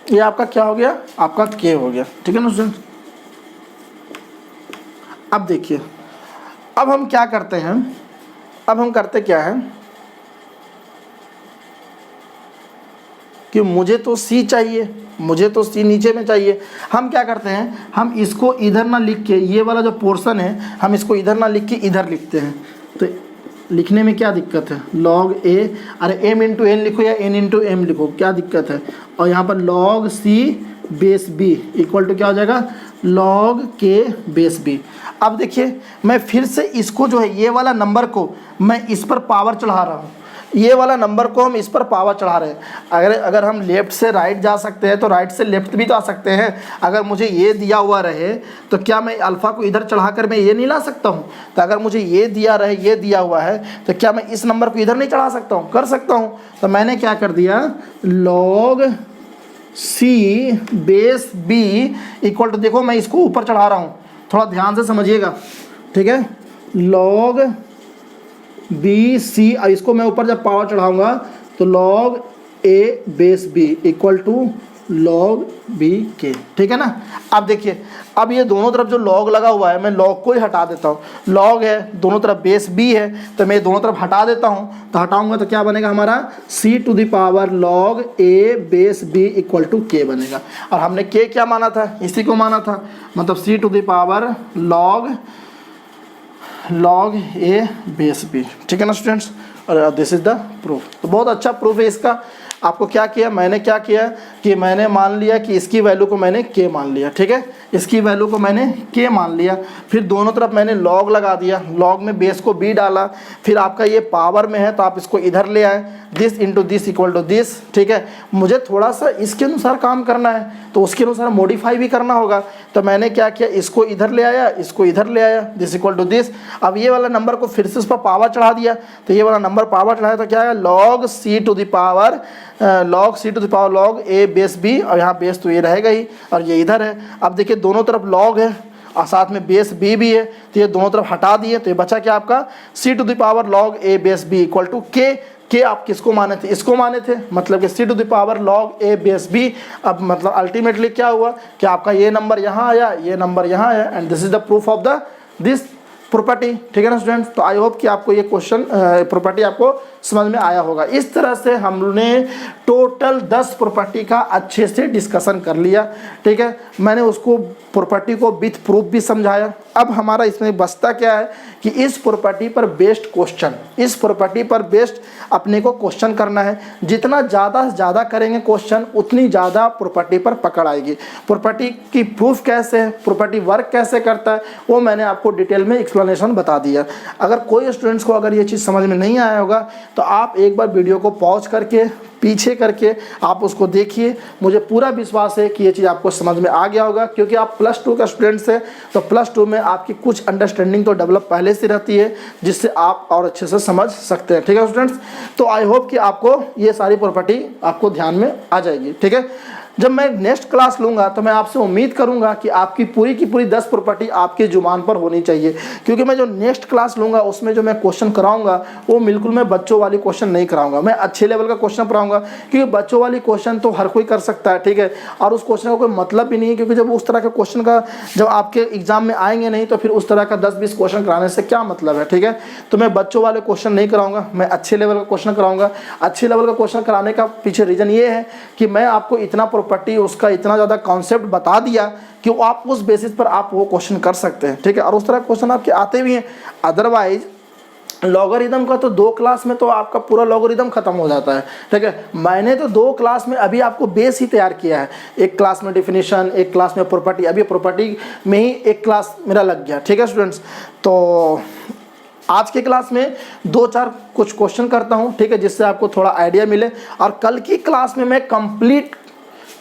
ये आपका क्या हो गया? आपका के हो गया, ठीक है ना स्टूडेंट। अब देखिए अब हम क्या करते हैं, अब हम करते क्या है कि मुझे तो सी चाहिए, मुझे तो सी नीचे में चाहिए। हम क्या करते हैं, हम इसको इधर ना लिख के, ये वाला जो पोर्शन है हम इसको इधर ना लिख के इधर लिखते हैं। तो लिखने में क्या दिक्कत है? लॉग ए, अरे एम इंटू एन लिखो या एन इंटू एम लिखो, क्या दिक्कत है? और यहाँ पर log C base B equal to क्या हो जाएगा? Log K base B. अब देखिए मैं फिर से इसको जो है ये वाला नंबर को मैं इस पर पावर चढ़ा रहा हूँ, ये वाला नंबर को हम इस पर पावर चढ़ा रहे हैं। अगर हम लेफ़्ट से राइट जा सकते हैं तो राइट से लेफ़्ट भी तो आ सकते हैं। अगर मुझे ये दिया हुआ रहे तो क्या मैं अल्फ़ा को इधर चढ़ाकर मैं ये नहीं ला सकता हूँ? तो अगर मुझे ये दिया रहे, ये दिया हुआ है, तो क्या मैं इस नंबर को इधर नहीं चढ़ा सकता हूँ? कर सकता हूँ। तो मैंने क्या कर दिया, log C base B equal to, देखो मैं इसको ऊपर चढ़ा रहा हूँ, थोड़ा ध्यान से समझिएगा, ठीक है। लॉग बी सी, इसको मैं ऊपर जब पावर चढ़ाऊंगा तो log A base B equal to log B के, ठीक है ना। अब देखिए, अब ये दोनों तरफ जो लॉग लगा हुआ है, मैं लॉग को ही हटा देता हूँ। लॉग है, दोनों तरफ बेस बी है, तो मैं दोनों तरफ हटा देता हूँ। तो हटाऊंगा तो क्या बनेगा हमारा, C to the power log A base B equal to K बनेगा। और हमने के क्या माना था, इसी को माना था, मतलब C to the power log A base B, ठीक है ना स्टूडेंट्स। और दिस इज द प्रूफ। तो बहुत अच्छा प्रूफ है इसका। आपको क्या किया, मैंने क्या किया कि मैंने मान लिया कि इसकी वैल्यू को मैंने के मान लिया, ठीक है, इसकी वैल्यू को मैंने के मान लिया, फिर दोनों तरफ मैंने लॉग लगा दिया, लॉग में बेस को बी डाला, फिर आपका ये पावर में है तो आप इसको इधर ले आए, this into this equal to this, ठीक है। मुझे थोड़ा सा इसके अनुसार काम करना है तो उसके अनुसार मॉडिफाई भी करना होगा, तो मैंने क्या किया, इसको इधर ले आया, इसको इधर ले आया, दिस इक्वल टू दिस। अब ये वाला नंबर को फिर से उस पर पावर चढ़ा दिया, तो ये वाला नंबर पावर चढ़ाया तो क्या आया, log C to the power log A base B, और यहाँ बेस तो ये रहेगा ही और ये इधर है। अब देखिए दोनों तरफ लॉग है और साथ में बेस बी भी है, तो ये दोनों तरफ हटा दिए, तो ये बचा क्या आपका, C to the power log A base B equal to के आप किसको माने थे, इसको माने थे, मतलब कि C to the power log A base B. अब मतलब अल्टीमेटली क्या हुआ कि आपका ये नंबर यहाँ आया, ये नंबर यहाँ आया, and this is the proof of the this property, ठीक है ना स्टूडेंट्स। तो आई होप कि आपको ये क्वेश्चन प्रॉपर्टी आपको समझ में आया होगा। इस तरह से हमने टोटल 10 प्रॉपर्टी का अच्छे से डिस्कशन कर लिया, ठीक है। मैंने उसको प्रॉपर्टी को विथ प्रूफ भी समझाया। अब हमारा इसमें बचता क्या है कि इस प्रॉपर्टी पर बेस्ड क्वेश्चन, इस प्रॉपर्टी पर बेस्ड अपने को क्वेश्चन करना है। जितना ज़्यादा से ज़्यादा करेंगे क्वेश्चन, उतनी ज़्यादा प्रॉपर्टी पर पकड़ आएगी। प्रॉपर्टी की प्रूफ कैसे है, प्रॉपर्टी वर्क कैसे करता है, वो मैंने आपको डिटेल में एक्सप्लेनेशन बता दिया। अगर कोई स्टूडेंट्स को अगर ये चीज़ समझ में नहीं आया होगा तो आप एक बार वीडियो को पॉज करके पीछे करके आप उसको देखिए। मुझे पूरा विश्वास है कि ये चीज़ आपको समझ में आ गया होगा, क्योंकि आप +2 का स्टूडेंट्स हैं, तो +2 में आपकी कुछ अंडरस्टैंडिंग तो डेवलप पहले से रहती है, जिससे आप और अच्छे से समझ सकते हैं, ठीक है स्टूडेंट्स। तो आई होप कि आपको ये सारी प्रॉपर्टी आपको ध्यान में आ जाएगी, ठीक है। जब मैं नेक्स्ट क्लास लूँगा तो मैं आपसे उम्मीद करूँगा कि आपकी पूरी की पूरी 10 प्रॉपर्टी आपके जुबान पर होनी चाहिए, क्योंकि मैं जो नेक्स्ट क्लास लूँगा उसमें जो मैं क्वेश्चन कराऊँगा वो बिल्कुल मैं बच्चों वाली क्वेश्चन नहीं कराऊँगा, मैं अच्छे लेवल का क्वेश्चन पढ़ाऊँगा। क्योंकि बच्चों वाली क्वेश्चन तो हर कोई कर सकता है, ठीक है, और उस क्वेश्चन का कोई मतलब भी नहीं है, क्योंकि जब उस तरह के क्वेश्चन का जब आपके एग्जाम में आएंगे नहीं तो फिर उस तरह का 10-20 क्वेश्चन कराने से क्या मतलब है, ठीक है। तो मैं बच्चों वाले क्वेश्चन नहीं कराऊँगा, मैं अच्छे लेवल का क्वेश्चन कराऊँगा। अच्छे लेवल का क्वेश्चन कराने का पीछे रीज़न ये है कि मैं आपको इतना प्रॉपर्टी, उसका इतना ज़्यादा कॉन्सेप्ट बता दिया कि आप उस बेसिस पर आप वो क्वेश्चन कर सकते हैं, ठीक है। और उस तरह क्वेश्चन आपके आते भी हैं। अदरवाइज लॉगरिदम का तो 2 क्लास में तो आपका पूरा लॉगरिदम खत्म हो जाता है, ठीक है। मैंने तो 2 क्लास में अभी आपको बेस ही तैयार किया है, एक क्लास में डिफिनीशन, एक क्लास में प्रॉपर्टी, अभी प्रॉपर्टी में ही एक क्लास मेरा लग गया, ठीक है स्टूडेंट्स। तो आज के क्लास में 2-4 कुछ क्वेश्चन करता हूँ, ठीक है, जिससे आपको थोड़ा आइडिया मिले। और कल की क्लास में मैं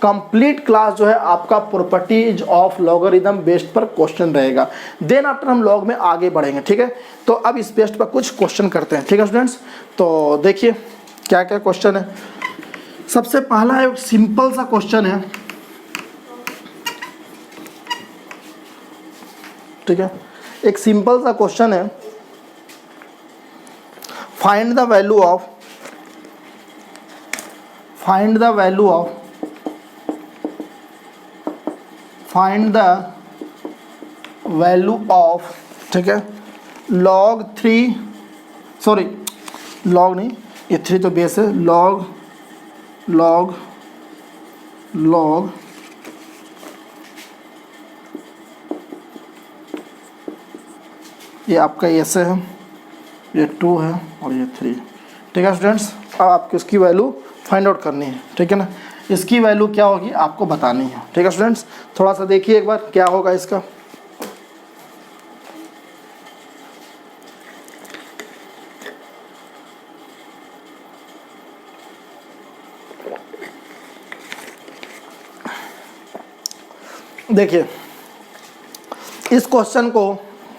कंप्लीट क्लास जो है आपका प्रॉपर्टीज ऑफ लॉगरिदम बेस्ड पर क्वेश्चन रहेगा। देन आफ्टर हम लॉग में आगे बढ़ेंगे, ठीक है। तो अब इस बेस्ड पर कुछ क्वेश्चन करते हैं, ठीक है स्टूडेंट्स। तो देखिए क्या क्या क्वेश्चन है। सबसे पहला एक सिंपल सा क्वेश्चन है, ठीक है, एक सिंपल सा क्वेश्चन है। Find the value of find the value of, ठीक है, log 3, सॉरी log नहीं, ये 3 तो बेस है, log ये आपका ऐसे है, ये 2 है और ये 3, ठीक है स्टूडेंट्स। अब आपको इसकी वैल्यू फाइंड आउट करनी है, ठीक है ना। इसकी वैल्यू क्या होगी आपको बतानी है, ठीक है स्टूडेंट्स। थोड़ा सा देखिए एक बार क्या होगा इसका। देखिए इस क्वेश्चन को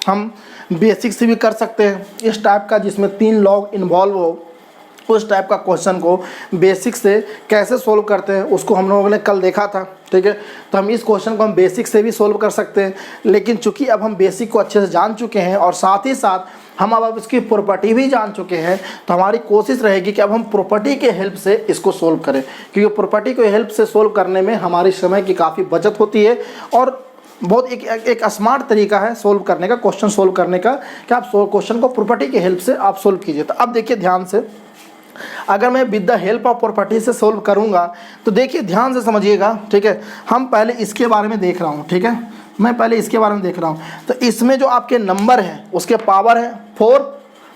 हम बेसिक से भी कर सकते हैं, इस टाइप का जिसमें 3 लॉग इन्वॉल्व हो, उस टाइप का क्वेश्चन को बेसिक से कैसे सोल्व करते हैं उसको हम लोगों ने कल देखा था, ठीक है। तो हम इस क्वेश्चन को हम बेसिक से भी सोल्व कर सकते हैं, लेकिन चूंकि अब हम बेसिक को अच्छे से जान चुके हैं और साथ ही साथ हम अब इसकी प्रॉपर्टी भी जान चुके हैं, तो हमारी कोशिश रहेगी कि अब हम प्रॉपर्टी के हेल्प से इसको सोल्व करें, क्योंकि प्रॉपर्टी के हेल्प से सोल्व करने में हमारी समय की काफ़ी बचत होती है और बहुत एक स्मार्ट तरीका है सोल्व करने का, क्वेश्चन सोल्व करने का, कि आप क्वेश्चन को प्रॉपर्टी के हेल्प से आप सोल्व कीजिए। तो अब देखिए ध्यान से, अगर मैं with the help of property से सोल्व करूंगा तो देखिए ध्यान से समझिएगा, ठीक है। हम पहले इसके बारे में देख रहा हूं, ठीक है, मैं पहले इसके बारे में देख रहा हूं। तो इसमें जो आपके नंबर है उसके पावर है 4,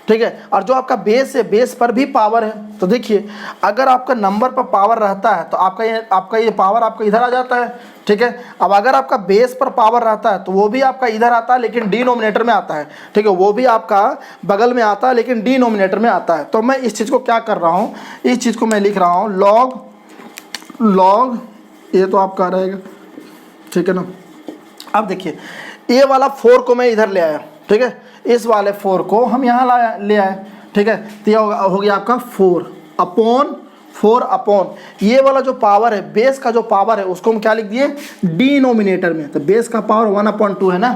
ठीक है, और जो आपका बेस है बेस पर भी पावर है। तो देखिए अगर आपका नंबर पर पावर रहता है तो आपका ये पावर आपका इधर आ जाता है, ठीक है। अब अगर आपका बेस पर पावर रहता है तो वो भी आपका इधर आता है लेकिन डिनोमिनेटर में आता है, ठीक है, वो भी आपका बगल में आता है लेकिन डिनोमिनेटर में आता है। तो मैं इस चीज़ को क्या कर रहा हूँ, इस चीज़ को मैं लिख रहा हूँ लॉग ये तो आपका रहेगा, ठीक है ना। अब देखिए ये वाला 4 को मैं इधर ले आया, ठीक है, इस वाले 4 को हम यहाँ ले आए, ठीक है। तो यह हो गया आपका 4 अपॉन ये वाला जो पावर है बेस का जो पावर है उसको हम क्या लिख दिए डिनोमिनेटर में। तो बेस का पावर 1/2 है ना,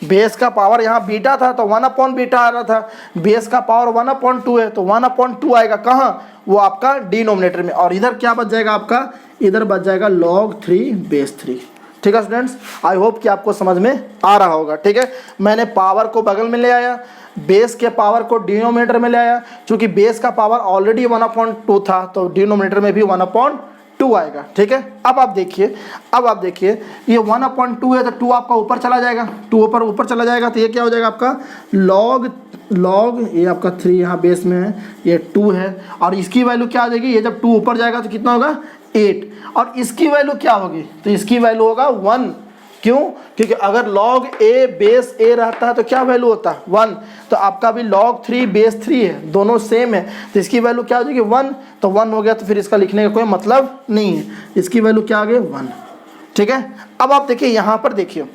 बेस का पावर यहाँ बीटा था तो 1/बीटा आ रहा था, बेस का पावर 1/2 है तो 1/2 आएगा कहाँ, वो आपका डिनोमिनेटर में। और इधर क्या बच जाएगा आपका, इधर बच जाएगा log 3 बेस 3, ठीक है स्टूडेंट्स। आई होप कि आपको समझ में आ रहा होगा, ठीक है। मैंने पावर को बगल में ले आया, बेस के पावर को डिनोमिनेटर में ले आया, क्योंकि बेस का पावर ऑलरेडी 1/2 था तो डिनोमिनेटर में भी 1/2 आएगा, ठीक है। अब आप देखिए ये 1/2 है तो 2 आपका ऊपर चला जाएगा, 2 ऊपर चला जाएगा तो ये क्या हो जाएगा आपका log ये आपका 3 यहाँ बेस में है, ये 2 है, और इसकी वैल्यू क्या आ जाएगी, ये जब 2 ऊपर जाएगा तो कितना होगा 8, और इसकी वैल्यू क्या होगी, तो इसकी वैल्यू होगा 1। क्यों, क्योंकि अगर log a बेस a रहता है तो क्या वैल्यू होता है 1, तो आपका भी log 3 बेस 3 है, दोनों सेम है, तो इसकी वैल्यू क्या हो जाएगी 1, तो 1 हो गया तो फिर इसका लिखने का कोई मतलब नहीं है, इसकी वैल्यू क्या आ गई 1, ठीक है। अब आप देखिए यहाँ पर, देखिए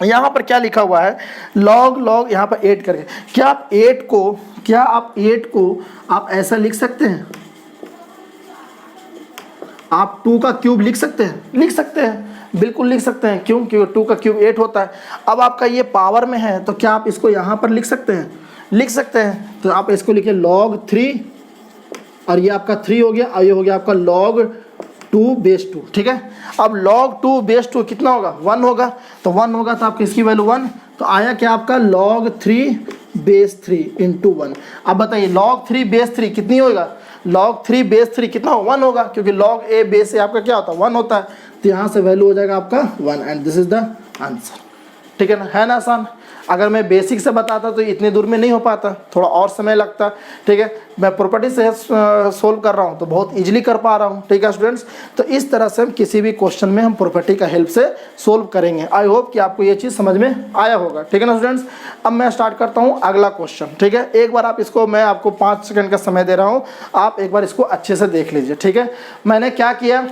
यहाँ पर क्या लिखा हुआ है log यहाँ पर 8 करके, क्या आप 8 को आप ऐसा लिख सकते हैं, आप 2 का क्यूब लिख सकते हैं, बिल्कुल लिख सकते हैं। क्यों, क्योंकि 2 का क्यूब 8 होता है। अब आपका ये पावर में है तो क्या आप इसको यहाँ पर लिख सकते हैं, तो आप इसको लिखिए log 3, और ये आपका 3 हो गया, और ये हो गया आपका log 2 बेस 2, ठीक है। अब log 2 बेस 2 कितना होगा 1 होगा, तो 1 होगा तो आपकी इसकी वैल्यू 1, तो आया क्या आपका log 3 बेस 3 इंटू 1। अब बताइए log 3 बेस 3 कितनी होगा, log 3 बेस 3 कितना 1 होगा, क्योंकि log a बेस a आपका क्या होता है 1 होता है, तो यहाँ से वैल्यू हो जाएगा आपका 1, and this is the answer, ठीक है ना, है ना आसान। अगर मैं बेसिक से बताता तो इतनी दूर में नहीं हो पाता, थोड़ा और समय लगता, ठीक है। मैं प्रॉपर्टी से सोल्व कर रहा हूँ तो बहुत इजीली कर पा रहा हूँ, ठीक है स्टूडेंट्स। तो इस तरह से हम किसी भी क्वेश्चन में हम प्रॉपर्टी का हेल्प से सोल्व करेंगे। आई होप कि आपको ये चीज़ समझ में आया होगा, ठीक है ना स्टूडेंट्स। अब मैं स्टार्ट करता हूँ अगला क्वेश्चन, ठीक है। एक बार आप इसको, मैं आपको 5 सेकंड का समय दे रहा हूँ, आप एक बार इसको अच्छे से देख लीजिए, ठीक है। मैंने क्या किया,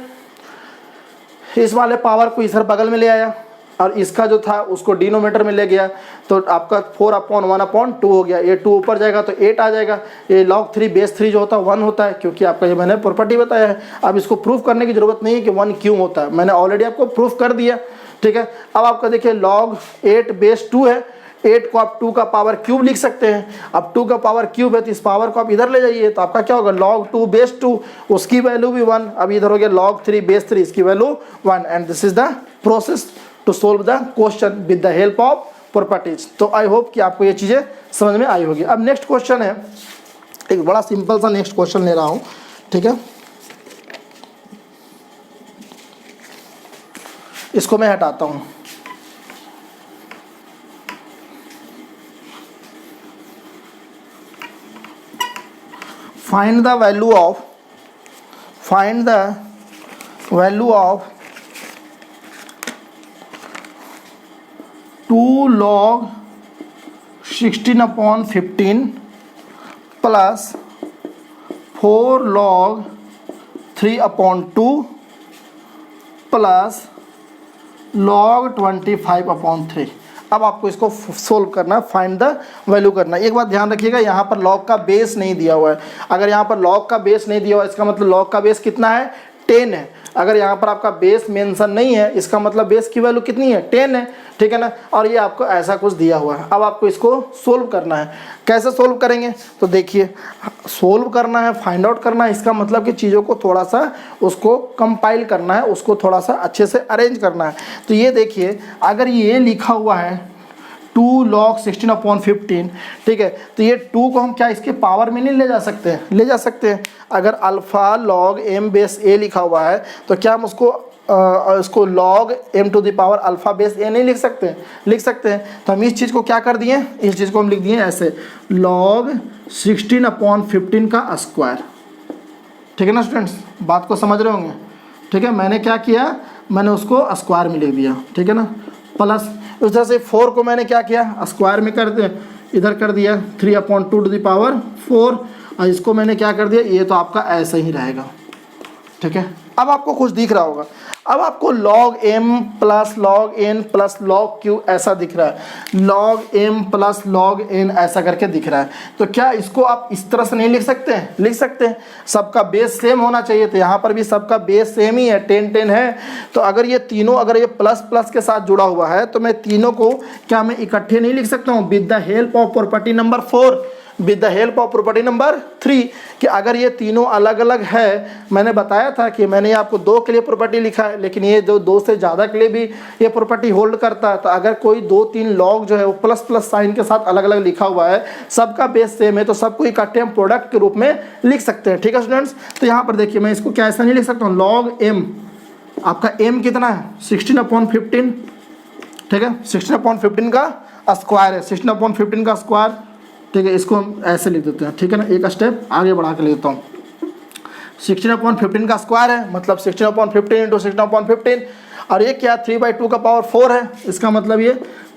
इस वाले पावर को इधर बगल में ले आया और इसका जो था उसको डिनोमिनेटर में ले गया, तो आपका 4/1/2 हो गया, ये 2 ऊपर जाएगा तो 8 आ जाएगा। ये log 3 बेस 3 जो होता है 1 होता है, क्योंकि आपका ये मैंने प्रॉपर्टी बताया है। अब इसको प्रूफ करने की जरूरत नहीं है कि 1 क्यों होता है, मैंने ऑलरेडी आपको प्रूफ कर दिया, ठीक है। अब आपका देखिए log 8 बेस 2 है, 8 को आप 2 का पावर क्यूब लिख सकते हैं। अब 2 का पावर क्यूब है तो इस पावर को आप इधर ले जाइए, तो आपका क्या होगा log 2 बेस 2, उसकी वैल्यू भी 1। अब इधर हो गया log 3 बेस 3, इसकी value 1, and this is the process to solve the question with the help of properties. तो आई होप कि आपको ये चीज़ें समझ में आई होगी। अब नेक्स्ट क्वेश्चन है, एक बड़ा सिंपल सा नेक्स्ट क्वेश्चन ले रहा हूँ, ठीक है। इसको मैं हटाता हूँ। find the value of 2 log 16/15 plus 4 log 3/2 plus log 25/3। अब आपको इसको सोल्व करना, फाइंड द वैल्यू करना। एक बात ध्यान रखिएगा, यहाँ पर log का बेस नहीं दिया हुआ है। अगर यहाँ पर log का बेस नहीं दिया हुआ है, इसका मतलब log का बेस कितना है 10 है। अगर यहाँ पर आपका बेस मेंशन नहीं है, इसका मतलब बेस की वैल्यू कितनी है, 10 है, ठीक है ना। और ये आपको ऐसा कुछ दिया हुआ है। अब आपको इसको सोल्व करना है। कैसे सोल्व करेंगे, तो देखिए सोल्व करना है, फाइंड आउट करना है, इसका मतलब कि चीज़ों को थोड़ा सा उसको कंपाइल करना है, उसको थोड़ा सा अच्छे से अरेंज करना है। तो ये देखिए, अगर ये लिखा हुआ है 2 log 16/15, ठीक है, तो ये 2 को हम क्या इसके पावर में नहीं ले जा सकते हैं, ले जा सकते हैं। अगर alpha log m base a लिखा हुआ है तो क्या हम उसको log m to the power alpha base a नहीं लिख सकते हैं, लिख सकते हैं। तो हम इस चीज़ को क्या कर दिए, इस चीज़ को हम लिख दिए ऐसे log 16/15 का स्क्वायर, ठीक है ना स्टूडेंट्स, बात को समझ रहे होंगे, ठीक है। मैंने क्या किया, मैंने उसको स्क्वायर में लिख दिया, ठीक है ना, प्लस उस तरह से 4 को मैंने क्या किया, स्क्वायर में कर दिया, इधर कर दिया 3/2 टू द पावर 4, और इसको मैंने क्या कर दिया, ये तो आपका ऐसे ही रहेगा, ठीक है। अब आपको कुछ दिख रहा होगा, अब आपको log m plus log n plus log q ऐसा दिख रहा है, log m plus log n ऐसा करके दिख रहा है। तो क्या इसको आप इस तरह से नहीं लिख सकते हैं, लिख सकते हैं। सबका बेस सेम होना चाहिए, तो यहाँ पर भी सबका बेस सेम ही है, 10 है। तो अगर ये तीनों, अगर ये प्लस प्लस के साथ जुड़ा हुआ है, तो मैं तीनों को क्या मैं इकट्ठे नहीं लिख सकता हूँ, with the help of property number 4, with the help of property number 3, कि अगर ये तीनों अलग अलग है, मैंने बताया था कि मैंने आपको 2 के लिए प्रॉपर्टी लिखा है, लेकिन ये जो 2 से ज़्यादा के लिए भी ये प्रॉपर्टी होल्ड करता है। तो अगर कोई 2-3 लॉग जो है वो प्लस प्लस साइन के साथ अलग अलग लिखा हुआ है, सबका बेस सेम है, तो सबको इकट्ठे हम प्रोडक्ट के रूप में लिख सकते हैं, ठीक है स्टूडेंट्स। तो यहाँ पर देखिए, मैं इसको क्या ऐसा नहीं लिख सकता हूँ, log m, आपका m कितना है 16/15, ठीक है, 16/15 का स्क्वायर है, 16/15 का स्क्वायर, ठीक है। इसको हम ऐसे लिख देते हैं, ठीक है ना, एक स्टेप आगे बढ़ा के लिख देता हूँ। 16/15 का स्क्वायर है, मतलब 16/15 इंटू 16/15, और ये क्या 3/2 का पावर 4 है, इसका मतलब ये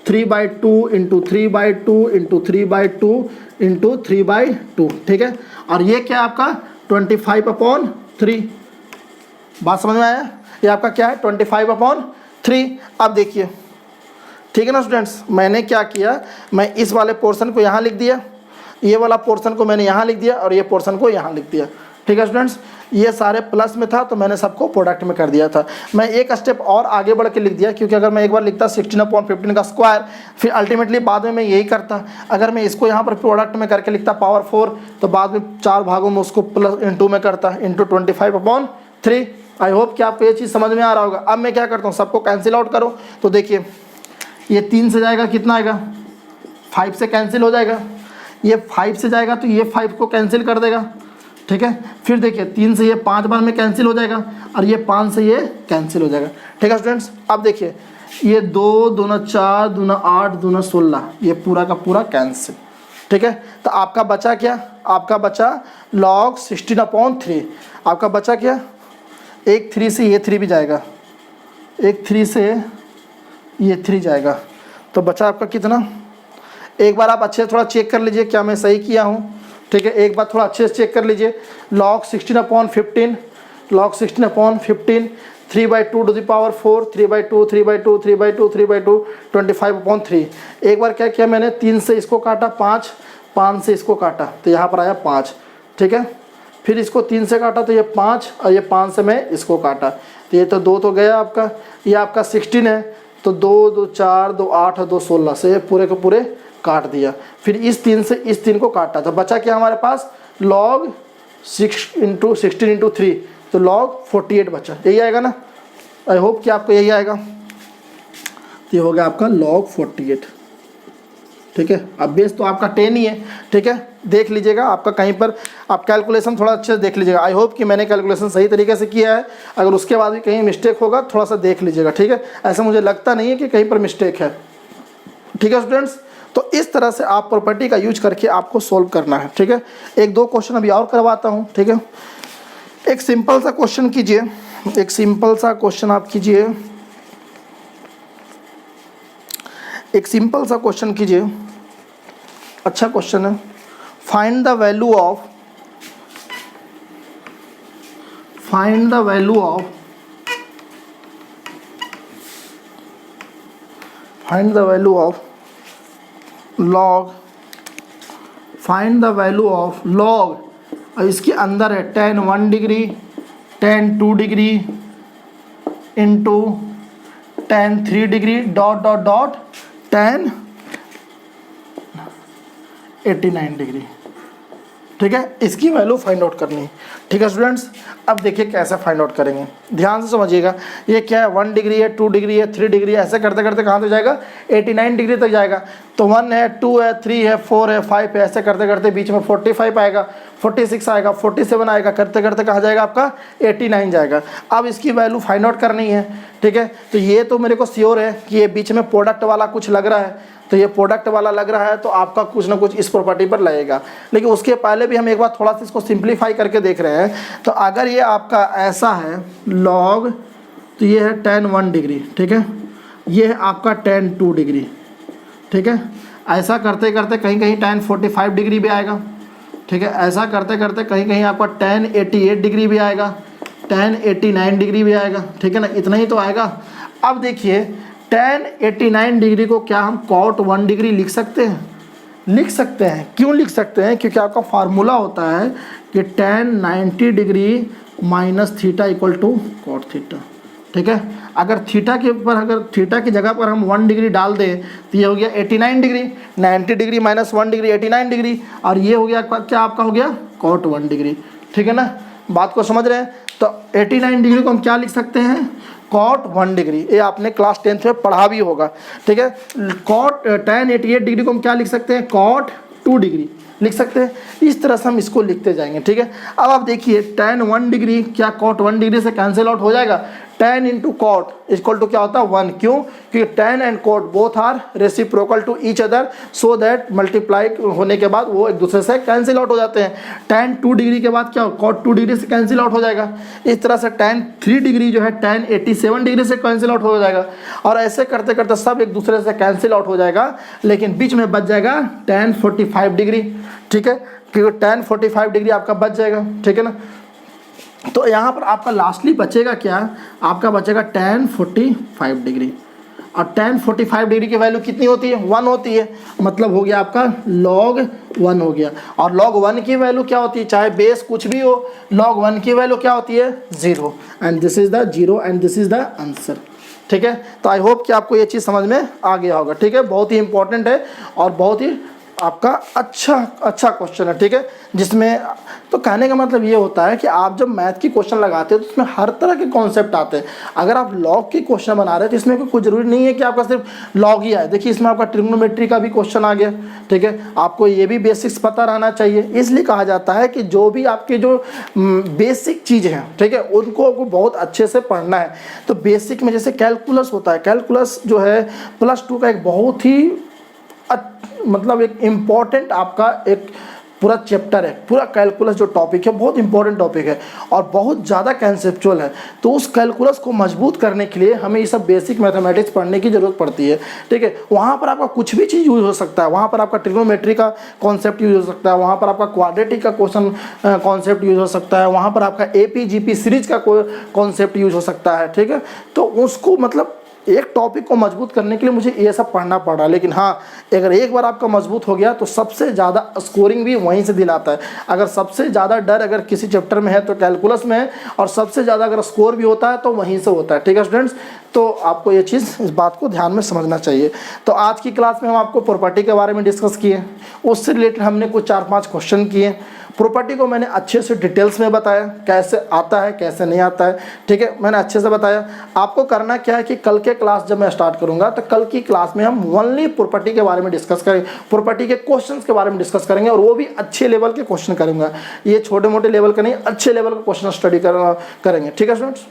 3/2 इंटू 3/2 इंटू 3/2 इंटू 3/2, ठीक है। और ये क्या आपका 25/3, बात समझ में आया, ये आपका क्या है 25/3। अब देखिए, ठीक है ना स्टूडेंट्स, मैंने क्या किया, मैं इस वाले पोर्शन को यहाँ लिख दिया, ये वाला पोर्शन को मैंने यहाँ लिख दिया, और ये पोर्शन को यहाँ लिख दिया, ठीक है स्टूडेंट्स। ये सारे प्लस में था तो मैंने सबको प्रोडक्ट में कर दिया था। मैं एक स्टेप और आगे बढ़ के लिख दिया, क्योंकि अगर मैं एक बार लिखता 16/15 का स्क्वायर, फिर अल्टीमेटली बाद में मैं यही करता। अगर मैं इसको यहाँ पर प्रोडक्ट में करके लिखता पावर 4, तो बाद में 4 भागों में उसको प्लस इंटू में करता, इंटू 25/3। आई होप कि आपको ये चीज़ समझ में आ रहा होगा। अब मैं क्या करता हूँ, सबको कैंसिल आउट करो, तो देखिए ये 3 से जाएगा, कितना आएगा 5 से कैंसिल हो जाएगा, ये 5 से जाएगा तो ये 5 को कैंसिल कर देगा, ठीक है। फिर देखिए 3 से ये 5 बार में कैंसिल हो जाएगा, और ये 5 से ये कैंसिल हो जाएगा, ठीक है स्टूडेंट्स। अब देखिए ये 2 दूना 4 दूना 8 दूना 16, ये पूरा का पूरा कैंसिल, ठीक है। तो आपका बचा क्या, आपका बचा log 16/3, आपका बचा क्या, एक 3 से ये 3 भी जाएगा, एक 3 से ये 3 जाएगा, तो बचा आपका कितना। एक बार आप अच्छे से थोड़ा चेक कर लीजिए क्या मैं सही किया हूँ, ठीक है। एक बार थोड़ा अच्छे से चेक कर लीजिए, log 16/15, log 16/15, 3/2 to the power 4, 3/2 3/2 3/2 3/2 25/3। एक बार क्या किया मैंने, 3 से इसको काटा, 5 से इसको काटा, तो यहाँ पर आया 5, ठीक है। फिर इसको 3 से काटा तो ये 5, और ये 5 से मैं इसको काटा, तो ये तो 2 तो गया आपका, ये आपका 16 है, तो 2 2 4 2 8 2 16 से पूरे के पूरे काट दिया। फिर इस 3 से इस 3 को काटा, तो बचा क्या हमारे पास, log 16 इंटू 3, तो log 48 बचा। यही आएगा ना, आई होप कि आपको यही आएगा। तो ये हो गया आपका log 48, ठीक है। अब बेस तो आपका 10 ही है, ठीक है। देख लीजिएगा आपका कहीं पर आप कैलकुलेशन थोड़ा अच्छे से देख लीजिएगा। आई होप कि मैंने कैलकुलेशन सही तरीके से किया है, अगर उसके बाद भी कहीं मिस्टेक होगा थोड़ा सा देख लीजिएगा, ठीक है। ऐसा मुझे लगता नहीं है कि कहीं पर मिस्टेक है, ठीक है स्टूडेंट्स। तो इस तरह से आप प्रॉपर्टी का यूज करके आपको सोल्व करना है, ठीक है। 1-2 क्वेश्चन अभी और करवाता हूँ, ठीक है। एक सिंपल सा क्वेश्चन कीजिए, एक सिंपल सा क्वेश्चन आप कीजिए, एक सिंपल सा क्वेश्चन कीजिए, अच्छा क्वेश्चन है। Find the value of find the value of log, find the value of log, और इसके अंदर है tan 1 degree, tan 2 degree, into tan 3 degree dot dot dot tan 89 degree. ठीक है, इसकी वैल्यू फाइंड आउट करनी है। ठीक है स्टूडेंट्स, अब देखिए कैसे फाइंड आउट करेंगे, ध्यान से समझिएगा। ये क्या है, 1 डिग्री है, 2 डिग्री है, 3 डिग्री है, ऐसे करते करते कहाँ तक जाएगा, 89 डिग्री तक जाएगा। तो 1 है, 2 है, 3 है, 4 है, 5 है, ऐसे करते करते बीच में 45 आएगा, 46 आएगा, 47 आएगा, करते करते कहाँ जाएगा आपका 89 जाएगा। अब इसकी वैल्यू फाइंड आउट करनी है। ठीक है, तो ये तो मेरे को श्योर है कि ये बीच में प्रोडक्ट वाला कुछ लग रहा है, तो ये प्रोडक्ट वाला लग रहा है, तो आपका कुछ ना कुछ इस प्रॉपर्टी पर लगेगा। लेकिन उसके पहले भी हम एक बार थोड़ा सा इसको सिंप्लीफाई करके देख रहे हैं। तो अगर ये आपका ऐसा है लॉग, तो ये है tan 1 डिग्री, ठीक है, ये है आपका tan 2 डिग्री। ठीक है, ऐसा करते करते कहीं कहीं tan 45 डिग्री भी आएगा। ठीक है, ऐसा करते करते कहीं कहीं आपका tan 88 डिग्री भी आएगा, tan 89 डिग्री भी आएगा। ठीक है ना, इतना ही तो आएगा। अब देखिए tan 89 डिग्री को क्या हम cot 1 डिग्री लिख सकते हैं? लिख सकते हैं। क्यों लिख सकते हैं? क्योंकि आपका फार्मूला होता है कि tan 90 degree minus theta equal to cot theta. ठीक है, अगर थीटा के ऊपर, अगर थीटा की जगह पर हम 1 डिग्री डाल दें तो ये हो गया 89 degree, 90 degree minus 1 degree 89 degree, और ये हो गया क्या आपका हो गया cot 1 डिग्री। ठीक है ना, बात को समझ रहे हैं? तो 89 डिग्री को हम क्या लिख सकते हैं, cot 1 डिग्री। ये आपने क्लास 10th में पढ़ा भी होगा। ठीक है, tan 88 डिग्री को हम क्या लिख सकते हैं, cot 2 डिग्री लिख सकते हैं। इस तरह से हम इसको लिखते जाएंगे। ठीक है, अब आप देखिए tan 1 डिग्री क्या cot 1 डिग्री से कैंसिल आउट हो जाएगा। tan into cot equal to क्या होता है 1। क्यों? क्योंकि tan and cot both are reciprocal to each other, so that multiply होने के बाद वो एक दूसरे से कैंसिल आउट हो जाते हैं। tan 2 डिग्री के बाद क्या हो, cot 2 डिग्री से कैंसिल आउट हो जाएगा। इस तरह से tan 3 डिग्री जो है tan 87 डिग्री से कैंसिल आउट हो जाएगा, और ऐसे करते करते सब एक दूसरे से कैंसिल आउट हो जाएगा, लेकिन बीच में बच जाएगा tan 45 डिग्री। ठीक है, क्योंकि tan 45 डिग्री आपका बच जाएगा। ठीक है ना, तो यहाँ पर आपका लास्टली बचेगा क्या, आपका बचेगा tan 45 डिग्री, और tan 45 डिग्री की वैल्यू कितनी होती है, 1 होती है। मतलब हो गया आपका log 1 हो गया। और log 1 की वैल्यू क्या होती है, चाहे बेस कुछ भी हो, log 1 की वैल्यू क्या होती है 0, and this is the 0 and this is the answer. ठीक है, तो आई होप कि आपको ये चीज़ समझ में आ गया होगा। ठीक है, बहुत ही इंपॉर्टेंट है और बहुत ही आपका अच्छा क्वेश्चन है। ठीक है, जिसमें तो कहने का मतलब ये होता है कि आप जब मैथ की क्वेश्चन लगाते हैं तो उसमें हर तरह के कॉन्सेप्ट आते हैं। अगर आप लॉग की क्वेश्चन बना रहे हैं तो इसमें कोई ज़रूरी नहीं है कि आपका सिर्फ लॉग ही आए। देखिए इसमें आपका ट्रिग्नोमेट्री का भी क्वेश्चन आ गया। ठीक है, आपको ये भी बेसिक्स पता रहना चाहिए। इसलिए कहा जाता है कि जो भी आपके जो बेसिक चीज़ हैं, ठीक है, उनको आपको बहुत अच्छे से पढ़ना है। तो बेसिक में जैसे कैलकुलस होता है, कैलकुलस जो है +2 का एक बहुत ही मतलब एक इम्पॉर्टेंट आपका एक पूरा चैप्टर है। पूरा कैलकुलस जो टॉपिक है बहुत इंपॉर्टेंट टॉपिक है और बहुत ज़्यादा कंसेप्चुअल है। तो उस कैलकुलस को मजबूत करने के लिए हमें ये सब बेसिक मैथमेटिक्स पढ़ने की ज़रूरत पड़ती है। ठीक है, वहाँ पर आपका कुछ भी चीज़ यूज़ हो सकता है। वहाँ पर आपका ट्रिग्नोमेट्री का कॉन्सेप्ट यूज़ हो सकता है, वहाँ पर आपका क्वाड्रेटिक का क्वेश्चन कॉन्सेप्ट यूज़ हो सकता है, वहाँ पर आपका APGP सीरीज का कोई कॉन्सेप्ट यूज़ हो सकता है। ठीक है, तो उसको मतलब एक टॉपिक को मजबूत करने के लिए मुझे ये सब पढ़ना पड़ा। लेकिन हाँ, अगर एक बार आपका मजबूत हो गया तो सबसे ज़्यादा स्कोरिंग भी वहीं से दिलाता है। अगर सबसे ज़्यादा डर अगर किसी चैप्टर में है तो कैलकुलस में है, और सबसे ज़्यादा अगर स्कोर भी होता है तो वहीं से होता है। ठीक है स्टूडेंट्स, तो आपको ये चीज़, इस बात को ध्यान में समझना चाहिए। तो आज की क्लास में हम आपको प्रॉपर्टी के बारे में डिस्कस किए, उससे रिलेटेड हमने कुछ 4-5 क्वेश्चन किए। प्रॉपर्टी को मैंने अच्छे से डिटेल्स में बताया, कैसे आता है कैसे नहीं आता है। ठीक है, मैंने अच्छे से बताया। आपको करना क्या है कि कल के क्लास जब मैं स्टार्ट करूंगा तो कल की क्लास में हम ओनली प्रॉपर्टी के बारे में डिस्कस करेंगे, प्रॉपर्टी के क्वेश्चंस के बारे में डिस्कस करेंगे, और वो भी अच्छे लेवल के क्वेश्चन करेंगे। ये छोटे मोटे लेवल का नहीं, अच्छे लेवल का क्वेश्चन स्टडी करेंगे। ठीक है स्टूडेंट्स।